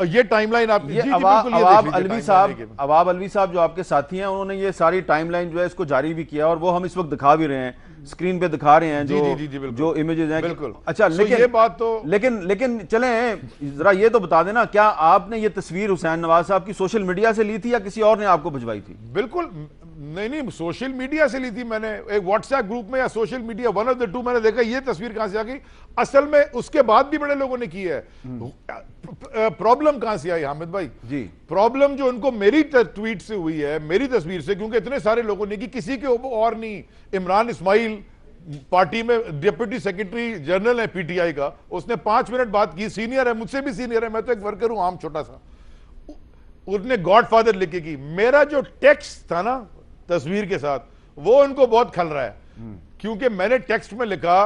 ये टाइमलाइन आप ये अवाब अलवी साहब जो आपके साथी हैं उन्होंने ये सारी टाइमलाइन जो है इसको जारी भी किया, और वो हम इस वक्त दिखा भी रहे हैं, स्क्रीन पे दिखा रहे हैं जो इमेजेस हैं। बिल्कुल। अच्छा, लेकिन ये बात तो लेकिन चलें जरा ये तो बता देना, क्या आपने ये तस्वीर हुसैन नवाज साहब की सोशल मीडिया से ली थी या किसी और ने आपको भिजवाई थी? बिल्कुल नहीं, सोशल मीडिया से ली थी मैंने, एक व्हाट्सएप ग्रुप में या social media, one of the to. मैंने देखा ये तस्वीर कहां से आ गई। असल में उसके बाद भी बड़े लोगों ने की है। प्रॉब्लम कहां से आई हामिद भाई जी? प्रॉब्लम जो उनको मेरी ट्वीट से हुई है, मेरी तस्वीर से, क्योंकि इतने सारे लोगों ने की, किसी के और नहीं। इमरान इस्माइल पार्टी में डिप्टी सेक्रेटरी जनरल है पीटीआई का, उसने 5 मिनट बात की, सीनियर है, मुझसे भी सीनियर है, मैं तो एक वर्कर हूं आम छोटा सा। उसने गॉडफादर लिख के की। मेरा जो टेक्स्ट था ना तस्वीर के साथ, वो उनको बहुत खल रहा है, क्योंकि मैंने टेक्स्ट में लिखा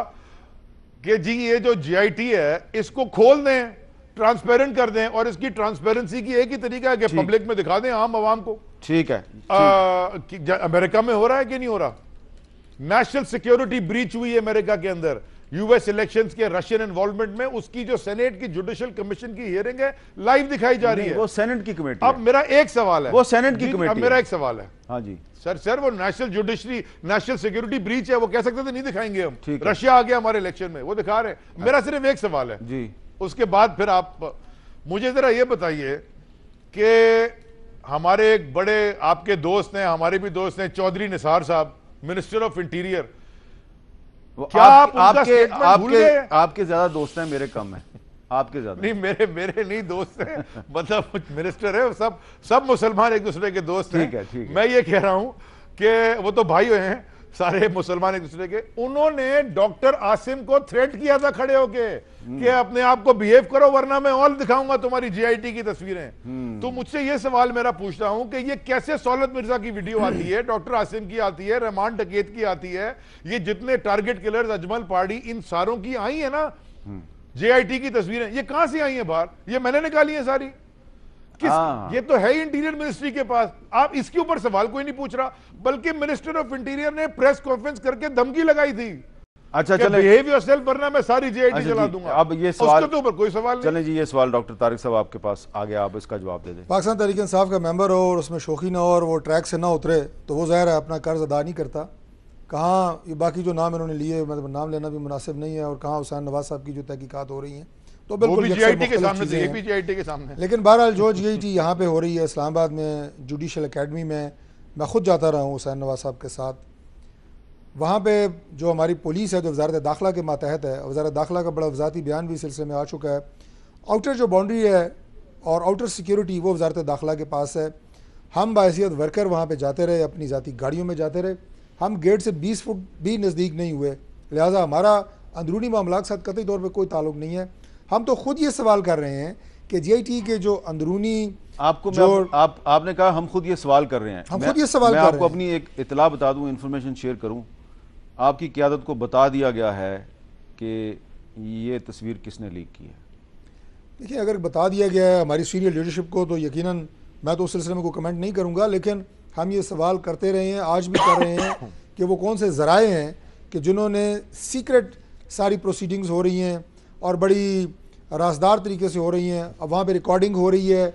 कि जी ये जो जीआईटी है इसको खोल दें, ट्रांसपेरेंट कर दें, और इसकी ट्रांसपेरेंसी की एक ही तरीका है कि पब्लिक में दिखा दें आम आवाम को। ठीक है। अमेरिका में हो रहा है कि नहीं हो रहा? नेशनल सिक्योरिटी ब्रीच हुई है अमेरिका के अंदर, यूएस इलेक्शंस के रशियन इन्वॉल्वमेंट में, उसकी जो सेनेट की जुडिशियल कमिशन की हियरिंग है लाइव दिखाई जा रही है। वो सेनेट की कमेटी। अब मेरा एक सवाल है, वो सेनेट की कमेटी। अब मेरा एक सवाल है। हाँ जी सर वो national judiciary, national security breach है, वो कह सकते थे नहीं दिखाएंगे हम, ठीक है। रशिया आ गया हमारे इलेक्शन में, वो दिखा रहे। मेरा सिर्फ एक सवाल है जी, उसके बाद फिर आप मुझे जरा ये बताइए कि हमारे एक बड़े आपके दोस्त हैं, हमारे भी दोस्त हैं, चौधरी निसार साहब, मिनिस्टर ऑफ इंटीरियर, क्या आप उनका स्टेटमेंट भूल गए? आपके ज्यादा दोस्त हैं, मेरे कम हैं। आपके ज्यादा नहीं, मेरे नहीं दोस्त हैं, मतलब मिनिस्टर है, सब मुसलमान एक दूसरे के दोस्त हैं। ठीक है। मैं ये कह रहा हूं कि वो तो भाई हैं सारे मुसलमान एक दूसरे के। उन्होंने डॉक्टर आसिम को थ्रेट किया था खड़े होके कि अपने आप को बिहेव करो वरना मैं और दिखाऊंगा तुम्हारी जीआईटी की तस्वीरें। तो मुझसे ये सवाल मेरा पूछता हूं कि ये कैसे सौलत मिर्जा की वीडियो आती है, डॉक्टर आसिम की आती है, रहमान डकैत की आती है, ये जितने टारगेट किलर्स, अजमल पहाड़ी, इन सारों की आई है ना जेआईटी की तस्वीरें, ये कहां से आई है बाहर? ये मैंने निकाली है सारी। ये तो है ही इंटीरियर मिनिस्ट्री के पास। आप इसके ऊपर सवाल कोई नहीं पूछ रहा, बल्कि मिनिस्टर ऑफ इंटीरियर ने प्रेस कॉन्फ्रेंस करके धमकी लगाई थी। अच्छा चले, बिहेव योरसेल्फ, वरना मैं सारी जीआईटी चला दूंगा। अब ये सवाल, उसके तो ऊपर कोई सवाल नहीं। चलें जी, ये सवाल डॉक्टर तारिक साहब आपके पास आ गया, आप इसका जवाब दे दें। पाकिस्तान तहरीक इंसाफ का मेंबर हो और उसमें शौकी ना हो और वो ट्रैक से ना उतरे तो वो ज़ाहिर है अपना कर्ज अदा नहीं करता। कहाँ ये बाकी जो नाम इन्होंने लिए, मतलब नाम लेना भी मुनासिब नहीं है, और कहाँ हुसैन नवाज साहब की जो तहकीकात हो रही हैं तो बिल्कुल जीआईटी के सामने से, जीआईटी के सामने। लेकिन बहरहाल जो जीआईटी यहाँ पे हो रही है इस्लामाबाद में जुडिशल एकेडमी में, मैं खुद जाता रहा हूँ हुसैन नवाज साहब के साथ। वहाँ पे जो हमारी पुलिस है जो वज़ारत दाखिला के मातहत है, वज़ारत दाखिला का बड़ा वज़ाती बयान भी इस सिलसिले में आ चुका है। आउटर जो बाउंड्री है और आउटर सिक्योरिटी वो वज़ारत दाखिला के पास है। हम बाहैसियत वर्कर वहाँ पे जाते रहे, अपनी ज़ाती गाड़ियों में जाते रहे, हम गेट से 20 फुट भी नज़दीक नहीं हुए, लिहाजा हमारा अंदरूनी मामला के साथ कतई तौर पर कोई ताल्लुक नहीं है। हम तो खुद ये सवाल कर रहे हैं कि GIT के जो अंदरूनी आपको आपने कहा हम खुद ये सवाल कर रहे हैं, हम खुद ये सवाल कर रहे हैं। आपको अपनी एक इतला बता दूं, इंफॉर्मेशन शेयर करूं, आपकी क़यादत को बता दिया गया है कि ये तस्वीर किसने लीक की है। देखिए, अगर बता दिया गया है हमारी सीनियर लीडरशिप को तो यकीनन मैं तो उस सिलसिले में कोई कमेंट नहीं करूंगा, लेकिन हम ये सवाल करते रहे हैं, आज भी कर रहे हैं कि वो कौन से ज़राए हैं कि जिन्होंने सीक्रेट सारी प्रोसीडिंग्स हो रही हैं और बड़ी राजदार तरीके से हो रही हैं। अब वहाँ पे रिकॉर्डिंग हो रही है,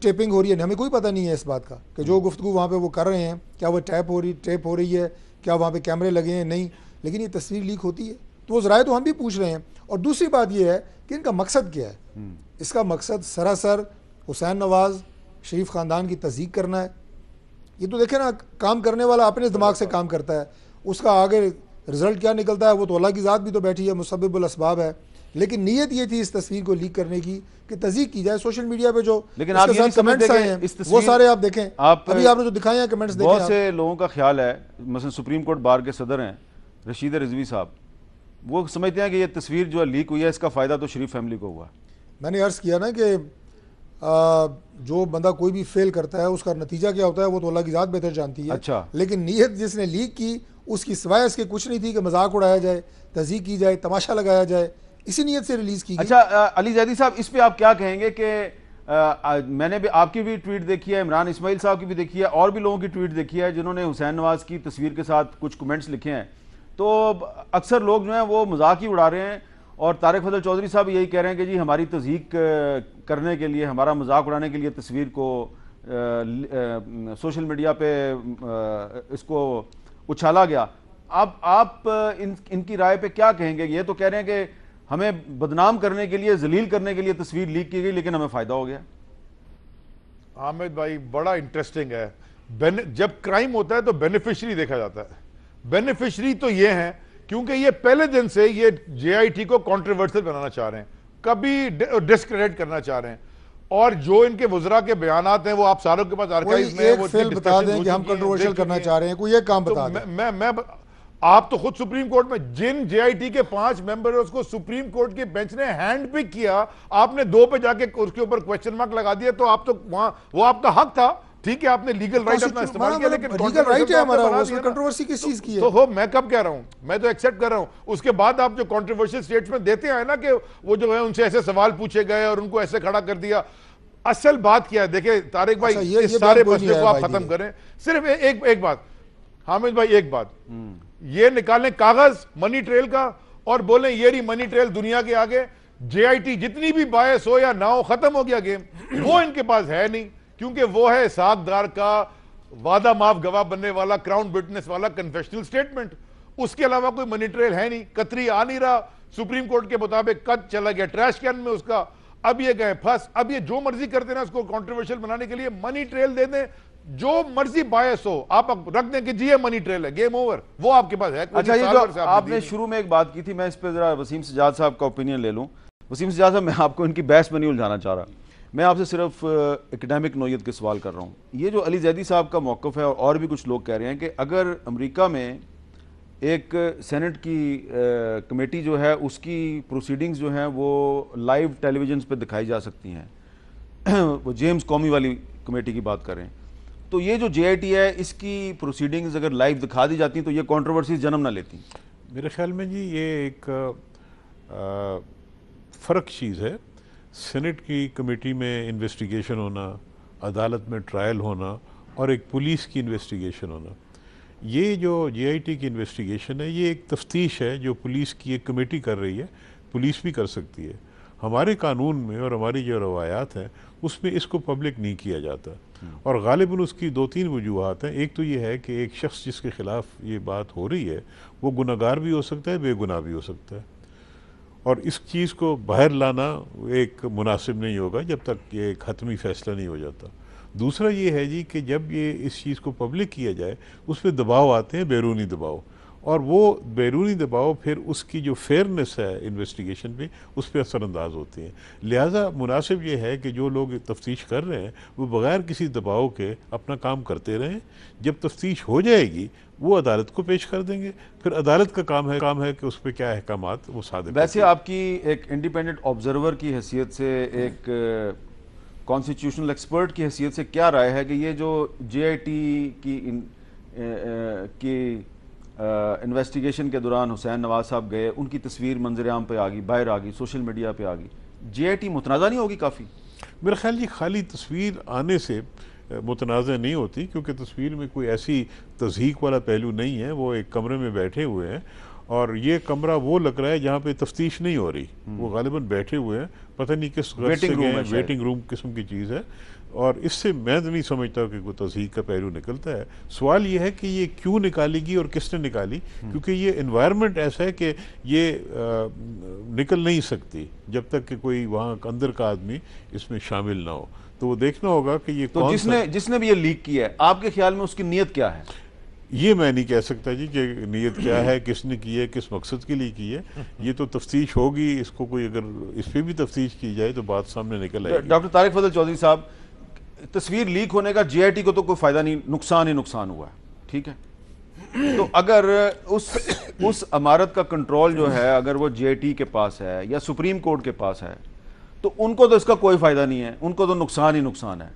टेपिंग हो रही है, हमें कोई पता नहीं है इस बात का कि जो गुफ्तगू वहाँ पे वो कर रहे हैं क्या वो टेप हो रही है, क्या वहाँ पे कैमरे लगे हैं, नहीं, लेकिन ये तस्वीर लीक होती है। तो वो ज़राए तो हम भी पूछ रहे हैं। और दूसरी बात ये है कि इनका मकसद क्या है। इसका मकसद सरासर हुसैन नवाज़ शरीफ ख़ानदान की तज़ीक करना है। ये तो देखें ना, काम करने वाला अपने दिमाग से काम करता है, उसका आगे रिजल्ट क्या निकलता है वो तो अल्लाह की ज़ात भी तो बैठी है, मुसब्बिबुल असबाब है। लेकिन नीयत ये थी इस तस्वीर को लीक करने की कि तज़ीक की जाए। सोशल मीडिया पे जो लेकिन आप ये कमेंट्स आए हैं वो सारे आप देखें, अभी आपने जो दिखाए हैं कमेंट्स देखें। बहुत से लोगों का ख्याल है, मसलन सुप्रीम कोर्ट बार के सदर हैं रशीद रिजवी साहब, वो समझते हैं कि ये तस्वीर जो लीक हुई है इसका फ़ायदा तो शरीफ फैमिली को हुआ। मैंने अर्ज़ किया ना कि जो बंदा कोई भी फेल करता है उसका नतीजा क्या होता है वो तो अल्लाह की ज़ात बेहतर जानती है। अच्छा, लेकिन नीयत जिसने लीक की उसकी सिवाय इसके कुछ नहीं थी कि मजाक उड़ाया जाए, तज़ीक की जाए, तमाशा लगाया जाए, इसी नीयत से रिलीज़ की गई। अच्छा, अली जैदी साहब, इस पे आप क्या कहेंगे कि मैंने भी आपकी भी ट्वीट देखी है, इमरान इस्माइल साहब की भी देखी है, और भी लोगों की ट्वीट देखी है जिन्होंने हुसैन नवाज़ की तस्वीर के साथ कुछ कमेंट्स लिखे हैं। तो अक्सर लोग जो हैं वो मजाक ही उड़ा रहे हैं और तारिक फजल चौधरी साहब यही कह रहे हैं कि जी हमारी तज़ीक करने के लिए, हमारा मजाक उड़ाने के लिए तस्वीर को सोशल मीडिया पे इसको उछाला गया। अब आप इनकी राय पे क्या कहेंगे? ये तो कह रहे हैं कि हमें बदनाम करने के लिए, जलील करने के लिए तस्वीर लीक की गई लेकिन हमें फ़ायदा हो गया। हामिद भाई, बड़ा इंटरेस्टिंग है। जब क्राइम होता है तो बेनिफिशियरी देखा जाता है। बेनिफिशियरी तो ये है क्योंकि ये पहले दिन से ये JIT को कंट्रोवर्शियल बनाना चाह रहे हैं, कभी डिस्क्रेडिट करना चाह रहे हैं, और जो इनके वुज़रा के बयानात हैं वो आप सारों के पास आर्काइव्स में वो बता दें कि हम कंट्रोवर्शियल करना चाह रहे हैं, कोई एक काम बता दें। मैं आप तो खुद सुप्रीम कोर्ट में जिन JIT के 5 मेंबर है उसको सुप्रीम कोर्ट के बेंच ने हैंड पिक किया, आपने 2 पे जाके उसके ऊपर क्वेश्चन मार्क लगा दिया, तो आप तो वहां वो आपका हक था, ठीक है, आपने लीगल राइट अपना इस्तेमाल किया, लेकिन लीगल राइट है हमारा, उसमें कंट्रोवर्सी किस चीज की है? तो हो, मैं कब कह रहा हूं, मैं तो एक्सेप्ट कर रहा हूं। उसके बाद आप जो कंट्रोवर्शियल स्टेटमेंट देते हैं ना कि वो जो है उनसे ऐसे सवाल पूछे गए और उनको ऐसे खड़ा कर दिया, असल बात क्या है? देखिए तारिक भाई, इस सारे मसले को आप खत्म करें, सिर्फ एक बात हामिद भाई, एक बात, ये निकालें कागज मनी ट्रेल का और बोलें ये रही मनी ट्रेल दुनिया के आगे, JIT जितनी भी बायस हो या ना हो, खत्म हो गया गेम। वो इनके पास है नहीं, क्योंकि वो है साखदार का वादा माफ गवाह बनने वाला, क्राउन विटनेस वाला कन्फेशनल स्टेटमेंट। उसके अलावा कोई मनी ट्रेल है नहीं, कतरी आ नहीं रहा, सुप्रीम कोर्ट के मुताबिक कद चला गया ट्रैश कैन में उसका, अब ये गए फंस। अब ये जो मर्जी करते ना उसको कंट्रोवर्शियल बनाने के लिए मनी ट्रेल दे दें, जो मर्जी बायस हो आप रख दें कि जी ये मनी ट्रेल है, गेम ओवर, वो आपके पास है। अच्छा, ये जो आपने शुरू में एक बात की थी, मैं इस पर जरा वसीम सजाद साहब का ओपिनियन ले लूं। वसीम सजाद साहब, मैं आपको इनकी बहस में नहीं उलझाना चाह रहा, मैं आपसे सिर्फ एकेडमिक नौयत के सवाल कर रहा हूँ। ये जो अली जैदी साहब का मौक़िफ़ है और भी कुछ लोग कह रहे हैं कि अगर अमेरिका में एक सेनेट की कमेटी जो है उसकी प्रोसीडिंग्स जो हैं वो लाइव टेलीविजन पे दिखाई जा सकती हैं वो जेम्स कॉमी वाली कमेटी की बात कर रहे हैं, तो ये जो JIT है इसकी प्रोसीडिंग्स अगर लाइव दिखा दी जाती तो ये कंट्रोवर्सी जन्म ना लेती? मेरे ख्याल में जी ये एक फ़र्क चीज़ है। सेनेट की कमेटी में इन्वेस्टिगेशन होना, अदालत में ट्रायल होना और एक पुलिस की इन्वेस्टिगेशन होना। ये जो JIT की इन्वेस्टिगेशन है ये एक तफ्तीश है जो पुलिस की एक कमेटी कर रही है, पुलिस भी कर सकती है। हमारे कानून में और हमारी जो रवायात हैं उसमें इसको पब्लिक नहीं किया जाता, और गालिबन उसकी 2-3 वजूहात हैं। एक तो ये है कि एक शख्स जिसके ख़िलाफ़ ये बात हो रही है वो गुनहगार भी हो सकता है, बेगुनाह भी हो सकता है, और इस चीज़ को बाहर लाना एक मुनासिब नहीं होगा जब तक ये एक हतमी फ़ैसला नहीं हो जाता। दूसरा ये है जी कि जब ये इस चीज़ को पब्लिक किया जाए उस पर दबाव आते हैं, बैरूनी दबाव, और वो बैरूनी दबाव फिर उसकी जो फेयरनेस है इन्वेस्टिगेशन पे उस पर असरअंदाज होती हैं। लिहाजा मुनासिब ये है कि जो लोग तफ्तीश कर रहे हैं वो बग़ैर किसी दबाव के अपना काम करते रहें। जब तफ्तीश हो जाएगी वो अदालत को पेश कर देंगे, फिर अदालत का काम है कि उस पर क्या अहकामात वो सादे। वैसे आपकी एक इंडिपेंडेंट ऑब्जर्वर की हैसियत से, एक कॉन्स्टिट्यूशनल एक्सपर्ट की हैसियत से क्या राय है कि ये जो JIT की इन्वेस्टिगेशन के दौरान हुसैन नवाज साहब गए, उनकी तस्वीर मंजर आम पे आ गई, बाहर आ गई, सोशल मीडिया पे आ गई, JIT मुतनाज़ा नहीं होगी काफ़ी? मेरा ख्याल ये खाली तस्वीर आने से मुतनाज़ नहीं होती, क्योंकि तस्वीर में कोई ऐसी तज़हीक वाला पहलू नहीं है। वो एक कमरे में बैठे हुए हैं और ये कमरा वो लग रहा है जहाँ पे तफ्तीश नहीं हो रही, वो गालिबन बैठे हुए हैं, पता नहीं किस वेटिंग रूम किस्म की चीज़ है। और इससे मैं तो नहीं समझता कि कोई तज़हीक का पहलू निकलता है। सवाल ये है कि ये क्यों निकालेगी और किसने निकाली, क्योंकि ये इन्वायरमेंट ऐसा है कि ये निकल नहीं सकती जब तक कि कोई वहाँ अंदर का आदमी इसमें शामिल ना हो। तो वो देखना होगा कि ये तो जिसने भी ये लीक किया है, आपके ख्याल में उसकी नीयत क्या है? ये मैं नहीं कह सकता जी कि नीयत क्या है, किसने की है, किस मकसद के लिए की है। ये तो तफ्तीश होगी, इसको कोई अगर इस पर भी तफ्तीश की जाए तो बात सामने निकल आएगी। डॉक्टर तारिक फजल चौधरी साहब, तस्वीर लीक होने का JIT को तो कोई फायदा नहीं, नुकसान ही नुकसान हुआ है, ठीक है। तो अगर उस इमारत का कंट्रोल जो है अगर वो JIT के पास है या सुप्रीम कोर्ट के पास है तो उनको तो इसका कोई फायदा नहीं है, उनको तो नुकसान ही नुकसान है।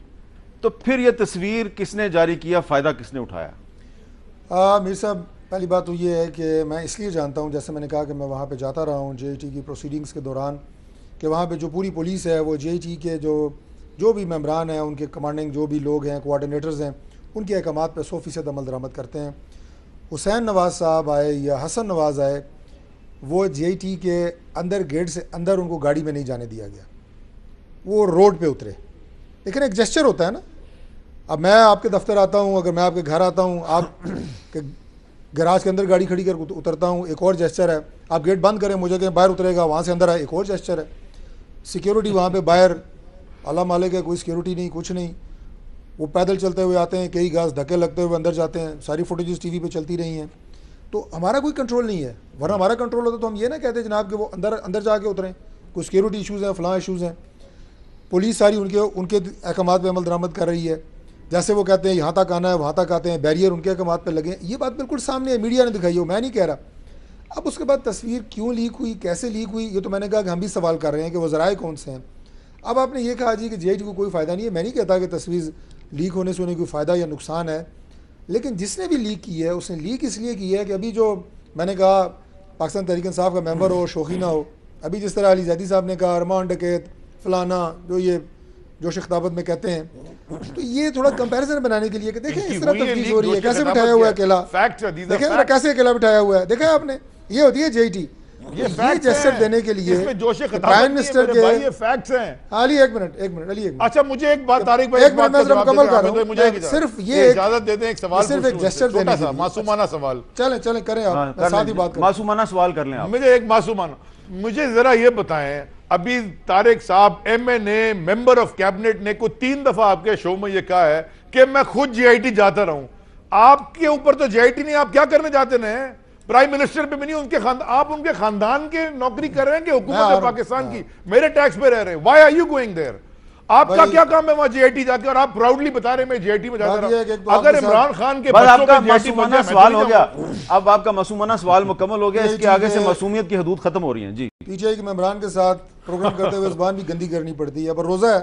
तो फिर ये तस्वीर किसने जारी किया, फायदा किसने उठाया? मीर साहब, पहली बात तो ये है कि मैं इसलिए जानता हूँ, जैसे मैंने कहा कि मैं वहाँ पे जाता रहा हूँ JIT की प्रोसीडिंग्स के दौरान, कि वहाँ पे जो पूरी पुलिस है वो JIT के जो भी मेम्बरान हैं, उनके कमांडिंग जो भी लोग हैं, कोऑर्डिनेटर्स हैं, उनके अहकामात पर 100% अमल दरामद करते हैं। हुसैन नवाज साहब आए या हसन नवाज आए, वो JIT के अंदर गेट से अंदर उनको गाड़ी में नहीं जाने दिया गया, वो रोड पे उतरे। लेकिन एक जेस्चर होता है ना, अब मैं आपके दफ्तर आता हूँ, अगर मैं आपके घर आता हूँ, आप के गराज के अंदर गाड़ी खड़ी कर उतरता हूँ, एक और जेस्चर है। आप गेट बंद करें, मुझे कहें बाहर उतरेगा, वहाँ से अंदर आए, एक और जेस्चर है। सिक्योरिटी वहाँ पे बाहर अल्लाह मालिक है, कोई सिक्योरिटी नहीं, कुछ नहीं, वो पैदल चलते हुए आते हैं, कई घास धक्के लगते हुए अंदर जाते हैं। सारी फुटेजेस TV पे चलती रही हैं। तो हमारा कोई कंट्रोल नहीं है, वरना हमारा कंट्रोल होता तो हम ये ना कहते जनाब कि वो अंदर जाके उतरें, कोई सिक्योरिटी इशूज़ हैं, फलां इशूज़ हैं। पुलिस सारी उनके अहकामात पर अमल दरामद कर रही है। जैसे वो कहते हैं यहाँ तक आना है, वहाँ तक आते हैं, बैरियर उनके अहकामात पर लगे हैं। ये बात बिल्कुल सामने है, मीडिया ने दिखाई हो, मैं नहीं कह रहा। अब उसके बाद तस्वीर क्यों लीक हुई, कैसे लीक हुई, ये तो मैंने कहा कि हम भी सवाल कर रहे हैं कि वो ज़राए कौन से हैं। अब आपने ये कहा जी कि JIT को कोई फ़ायदा नहीं है, मैं नहीं कहता कि तस्वीर लीक होने से उन्हें कोई फ़ायदा या नुकसान है, लेकिन जिसने भी लीक की है उसने लीक इसलिए की है कि अभी जो मैंने कहा पाकिस्तान तहरीक इंसाफ का मेंबर हो, शौकी ना हो, अभी जिस तरह अली जैदी साहब ने कहा अरमान डकैत फलाना, जो ये जोश खिताबत में कहते हैं, तो ये थोड़ा कंपैरिजन बनाने के लिए कि देखें इस तरह तफ्तीश हो रही है, कैसे बिठाया हुआ है अकेला, देखें कैसे अकेला बिठाया हुआ है, देखा आपने, ये होती है JIT। ये जेस्चर देने के लिए प्राइम मिनिस्टर के ये फैक्ट्स हैं। अली एक मिनट अली एक मिनट। अच्छा मुझे एक बात तारिक भाई, एक मिनट मैं जरा मुकम्मल कर रहा हूं, मुझे सिर्फ ये इजाजत दे दें, एक सवाल सिर्फ एक जेस्चर देने का मासूमाना सवाल। चलें करें आप, साथ ही बात करें, मासूमाना सवाल कर लें आप। मुझे एक मासूमाना, मुझे जरा ये बताएं, अभी तारिक साहब MNA मेंबर ऑफ कैबिनेट ने को 3 दफा आपके शो में ये कहा है कि मैं खुद JIT जाता रहूं। आपके ऊपर तो JIT नहीं, आप क्या करने जाते हैं? प्राइम मिनिस्टर पे भी नहीं, उनके आप उनके खानदान के नौकरी कर रहे हैं कि हुकूमत पाकिस्तान की? मेरे टैक्स पे रह रहे हैं। Why are you going there? आपका क्या काम है वहां JIT जाके, और आप प्राउडली बता रहे हैं मैं JIT में जाता रहा। अगर इमरान खान के आपका मासूमाना सवाल हो गया, अब आपका मासूमाना सवाल मुकम्मल हो गया, इसके आगे से मासूमियत की हदूद खत्म हो रही है जी। PTI के मेंबरान के साथ प्रोग्राम करते हुए ज़बान भी गंदी करनी पड़ती है, पर रोजा है,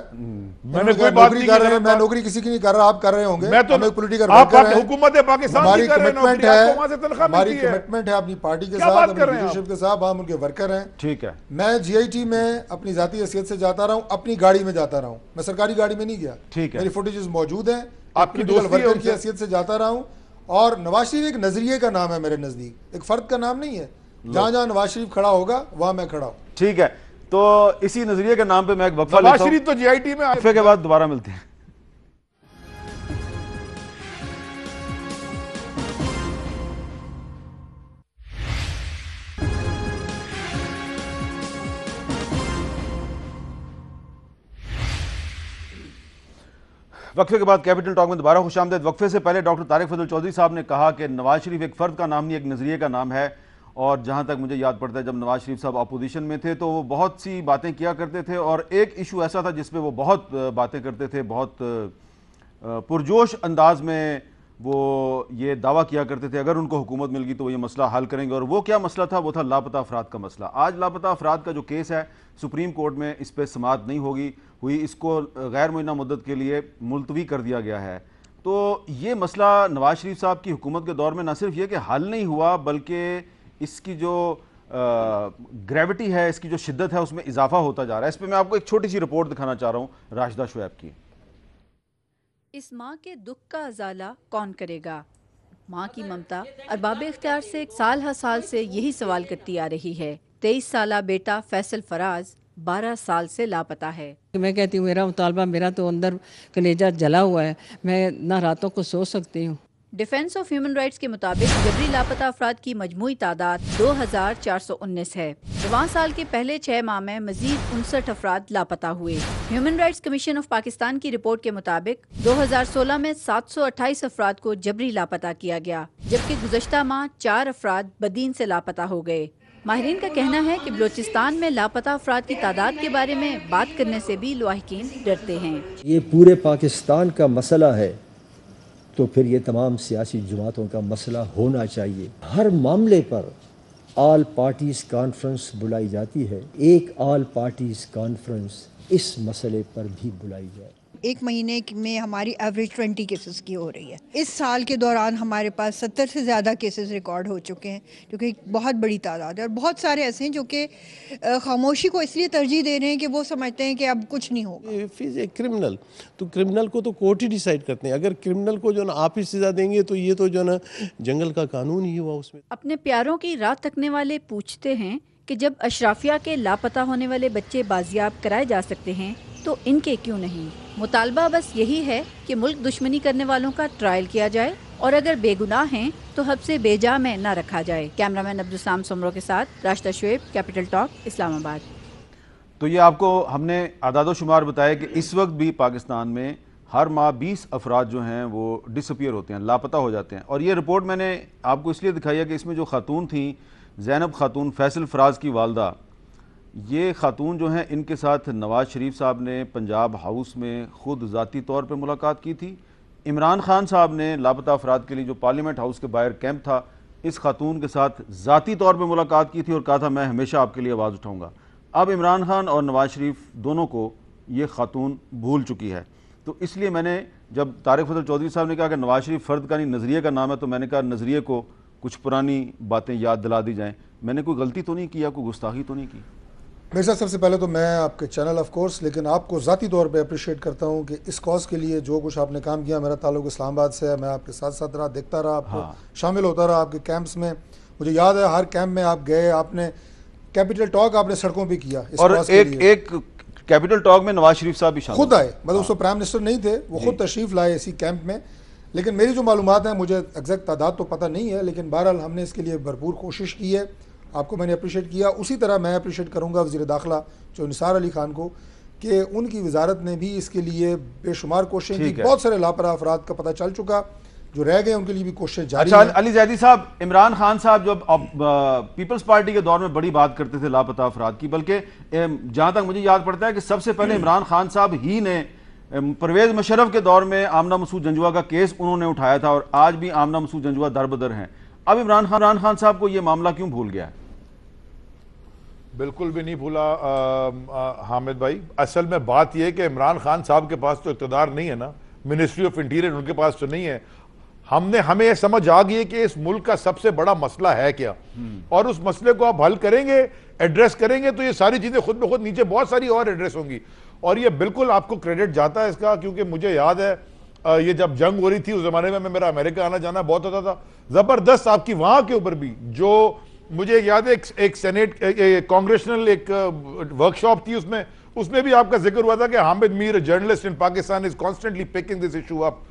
मैंने कोई बात नहीं कर रहा, मैं नौकरी किसी की नहीं कर रहा, आप कर रहे होंगे, मैं तो पॉलिटिकल हुकूमत पाकिस्तान हमारी की कर रहे हैं, कमिटमेंट है, वहां से तनख्वाह हमारी मिलती है। कमिटमेंट है अपनी पार्टी के साथ, अपनी लीडरशिप के साथ, हम उनके वर्कर हैं। ठीक है, मैं JIT में अपनी जाती हैसियत से जाता रहा हूँ, अपनी गाड़ी में जाता रहा हूँ, मैं सरकारी गाड़ी में नहीं गया। ठीक है, मेरी फुटेजेस मौजूद हैं, आपकी वर्कर की हैसियत से जाता रहा हूँ। और नवाज शरीफ एक नजरिए का नाम है मेरे नजदीक, एक फर्द का नाम नहीं है। जहां जहां नवाज शरीफ खड़ा होगा वहां मैं खड़ा हूँ। ठीक है, तो इसी नजरिए के नाम पे मैं एक वक्फा नवाज शरीफ तो JIT में, वक्फे के बाद दोबारा मिलते हैं। वक्फे के बाद कैपिटल टॉक में दोबारा खुशामदीद। वक्फे से पहले डॉक्टर तारिक फजल चौधरी साहब ने कहा कि नवाज शरीफ एक फ़र्द का नाम नहीं, एक नज़रिए का नाम है। और जहाँ तक मुझे याद पड़ता है, जब नवाज शरीफ साहब अपोजिशन में थे तो वो बहुत सी बातें किया करते थे, और एक इशू ऐसा था जिसपे वो बहुत बातें करते थे, बहुत पुरजोश अंदाज में वो ये दावा किया करते थे अगर उनको हुकूमत मिल गई तो वो ये मसला हल करेंगे। और वो क्या मसला था? वो था लापता अफराद का मसला। आज लापता अफराद का जो केस है सुप्रीम कोर्ट में इस पर समाअत नहीं हुई, इसको गैर मुअय्यना मुद्दत के लिए मुलतवी कर दिया गया है। तो ये मसला नवाज शरीफ साहब की हुकूमत के दौर में न सिर्फ ये कि हल नहीं हुआ, बल्कि इसकी जो ग्रेविटी है, इसकी जो शिद्दत है, उसमें इजाफा होता जा रहा है। इस पर मैं आपको एक छोटी सी रिपोर्ट दिखाना चाह रहा हूँ राशिदा शुएब की। इस माँ के दुख का अजाला कौन करेगा? माँ की ममता अरबाब इख्तियार से साल हर साल से यही सवाल करती आ रही है। 23 साला बेटा फैसल फराज 12 साल से लापता है। मैं कहती हूँ मेरा मुतालबा, मेरा तो अंदर कलेजा जला हुआ है, मैं ना रातों को सो सकती हूँ। डिफेंस ऑफ ह्यूमन राइट्स के मुताबिक जबरी लापता अफराद की मजमूई तादाद 2419 है। रवां साल के पहले 6 माह में मजीद 59 अफराद लापता हुए। Human rights commission of Pakistan की रिपोर्ट के मुताबिक 2016 में 728 अफराद को जबरी लापता किया गया, जबकि गुज़श्ता माह 4 अफराद बदीन से लापता हो गए। माहिरीन का कहना है कि बलोचिस्तान में लापता अफराद की तादाद के बारे में बात करने से भी लाहिकीन डरते हैं। ये पूरे पाकिस्तान का मसला है तो फिर ये तमाम सियासी जमातों का मसला होना चाहिए। हर मामले पर ऑल पार्टीज़ कॉन्फ्रेंस बुलाई जाती है, एक ऑल पार्टीज़ कॉन्फ्रेंस इस मसले पर भी बुलाई जाए। एक महीने में हमारी एवरेज 20 केसेस की हो रही है। इस साल के दौरान हमारे पास 70 से ज़्यादा केसेस रिकॉर्ड हो चुके हैं, जो कि बहुत बड़ी तादाद है। और बहुत सारे ऐसे हैं जो कि खामोशी को इसलिए तरजीह दे रहे हैं कि वो समझते हैं कि अब कुछ नहीं होगा। इफ इज ए क्रिमिनल, तो क्रिमिनल को तो कोर्ट ही डिसाइड करते हैं। अगर क्रिमिनल को जो ना आप ही सजा देंगे तो ये तो जो ना जंगल का कानून ही हुआ उसमें। अपने प्यारों की रात तकने वाले पूछते हैं कि जब अशराफिया के लापता होने वाले बच्चे बाजियाब कराए जा सकते हैं तो इनके क्यों नहीं? मुतालबा बस यही है कि मुल्क दुश्मनी करने वालों का ट्रायल किया जाए और अगर बेगुनाह हैं तो हद से बेजा में न रखा जाए। कैमरामैन अब्दुल सुमरो के साथ राशिदा शुएब, कैपिटल टॉक, इस्लामाबाद। तो ये आपको हमने आदादो शुमार बताया कि इस वक्त भी पाकिस्तान में हर माह 20 अफराद जो हैं वो डिसअपियर होते हैं, लापता हो जाते हैं। और ये रिपोर्ट मैंने आपको इसलिए दिखाई है कि इसमें जो खातून थी, ज़ैनब खातून, फैसल फराज की वालदा, ये खातून जो हैं इनके साथ नवाज शरीफ साहब ने पंजाब हाउस में ख़ुद ज़ाती तौर पर मुलाकात की थी। इमरान खान साहब ने लापता अफराद के लिए जो पार्लियामेंट हाउस के बाहर कैंप था, इस खातून के साथ ज़ाती तौर पर मुलाकात की थी और कहा था मैं हमेशा आपके लिए आवाज़ उठाऊँगा। अब इमरान खान और नवाज शरीफ दोनों को ये खातून भूल चुकी है। तो इसलिए मैंने, जब तारिक फजल चौधरी साहब ने कहा कि नवाज शरीफ फ़र्द का नहीं नज़रिए का नाम है, तो मैंने कहा नज़रिए को कुछ पुरानी बातें याद दिला दी जाएँ। मैंने कोई गलती तो नहीं किया, कोई गुस्ताखी तो नहीं की। मेरे साथ सबसे पहले तो मैं आपके चैनल ऑफ कोर्स, लेकिन आपको ज़ाती तौर पे अप्रिशिएट करता हूँ कि इस कॉज के लिए जो कुछ आपने काम किया। मेरा ताल्लुक इस्लामाबाद से है, मैं आपके साथ साथ रहा, देखता रहा, आपको शामिल होता रहा आपके कैंप्स में। मुझे याद है हर कैंप में आप गए, आपने कैपिटल टॉक आपने सड़कों पर किया। और एक कैपिटल टॉक में नवाज शरीफ साहब भी खुद आए, मतलब उसको प्राइम मिनिस्टर नहीं थे, वो खुद तशरीफ़ लाए इसी कैंप में। लेकिन मेरी जो मालूमात है, मुझे एग्जैक्ट तादाद तो पता नहीं है, लेकिन बहरहाल हमने इसके लिए भरपूर कोशिश की है। आपको मैंने अप्रिशिएट किया, उसी तरह मैं अप्रिशिएट करूँगा वज़ीर दाखिला जो निसार अली खान को, कि उनकी वजारत ने भी इसके लिए बेशुमार कोशिशें की। बहुत सारे लापता अफराद का पता चल चुका, जो रह गए उनके लिए भी कोशिशें जारी हैं। अच्छा, अली जैदी साहब, इमरान खान साहब जब पीपल्स पार्टी के दौर में बड़ी बात करते थे लापता अफराद की, बल्कि जहाँ तक मुझे याद पड़ता है कि सबसे पहले इमरान खान साहब ही ने परवेज़ मुशर्रफ के दौर में आमना मसूद जंजुआ का केस उन्होंने उठाया था, और आज भी आमना मसूद जंजुआ दरबदर हैं। अब इमरान खान साहब को ये मामला क्यों भूल गया है? बिल्कुल भी नहीं भूला हामिद भाई। असल में बात यह है कि इमरान खान साहब के पास तो इक़्तिदार नहीं है ना, मिनिस्ट्री ऑफ इंटीरियर उनके पास तो नहीं है। हमें यह समझ आ गई है कि इस मुल्क का सबसे बड़ा मसला है क्या, और उस मसले को आप हल करेंगे, एड्रेस करेंगे, तो ये सारी चीजें खुद ब खुद नीचे बहुत सारी और एड्रेस होंगी। और ये बिल्कुल आपको क्रेडिट जाता है इसका, क्योंकि मुझे याद है ये जब जंग हो रही थी उस जमाने में मेरा अमेरिका आना जाना बहुत होता था। जबरदस्त आपकी वहां के ऊपर भी, जो मुझे याद है एक सेनेट कांग्रेशनल एक वर्कशॉप थी, उसमें भी आपका जिक्र हुआ था कि Hamid Mir, journalist in Pakistan, is constantly picking this issue up,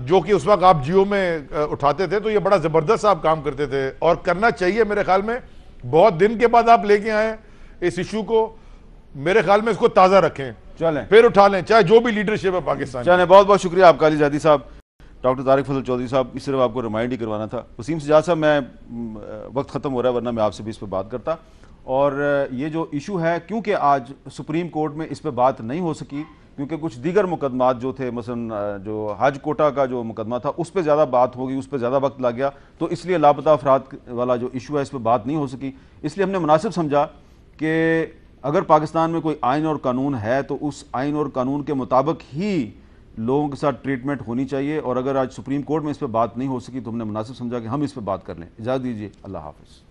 जो कि उस वक्त आप जियो में उठाते थे। तो ये बड़ा जबरदस्त आप काम करते थे और करना चाहिए मेरे ख्याल में। बहुत दिन के बाद आप लेके आए इस इशू को, मेरे ख्याल में इसको ताज़ा रखें, चलें फिर उठा लें, चाहे जो भी लीडरशिप है पाकिस्तान। चलें, बहुत बहुत शुक्रिया आपका अली जादी साहब। डॉक्टर तारिक फजल चौधरी साहब, सिर्फ आपको रिमाइंड ही करवाना था। वसीम सजाद साहब, मैं वक्त ख़त्म हो रहा है वरना मैं आपसे भी इस पर बात करता। और ये जो इशू है, क्योंकि आज सुप्रीम कोर्ट में इस पर बात नहीं हो सकी, क्योंकि कुछ दीगर मुकदमात जो थे, मसलन जो हज कोटा का जो मुकदमा था उस पर ज़्यादा बात होगी, उस पर ज़्यादा वक्त लग गया, तो इसलिए लापता अफराद वाला जो इशू है इस पर बात नहीं हो सकी। इसलिए हमने मुनासिब समझा कि अगर पाकिस्तान में कोई आइन और कानून है तो उस आइन और कानून के मुताबिक ही लोगों के साथ ट्रीटमेंट होनी चाहिए। और अगर आज सुप्रीम कोर्ट में इस पर बात नहीं हो सकी तो हमने मुनासिब समझा कि हम इस पर बात कर लें। इजाज़त दीजिए, अल्लाह हाफ़िज़।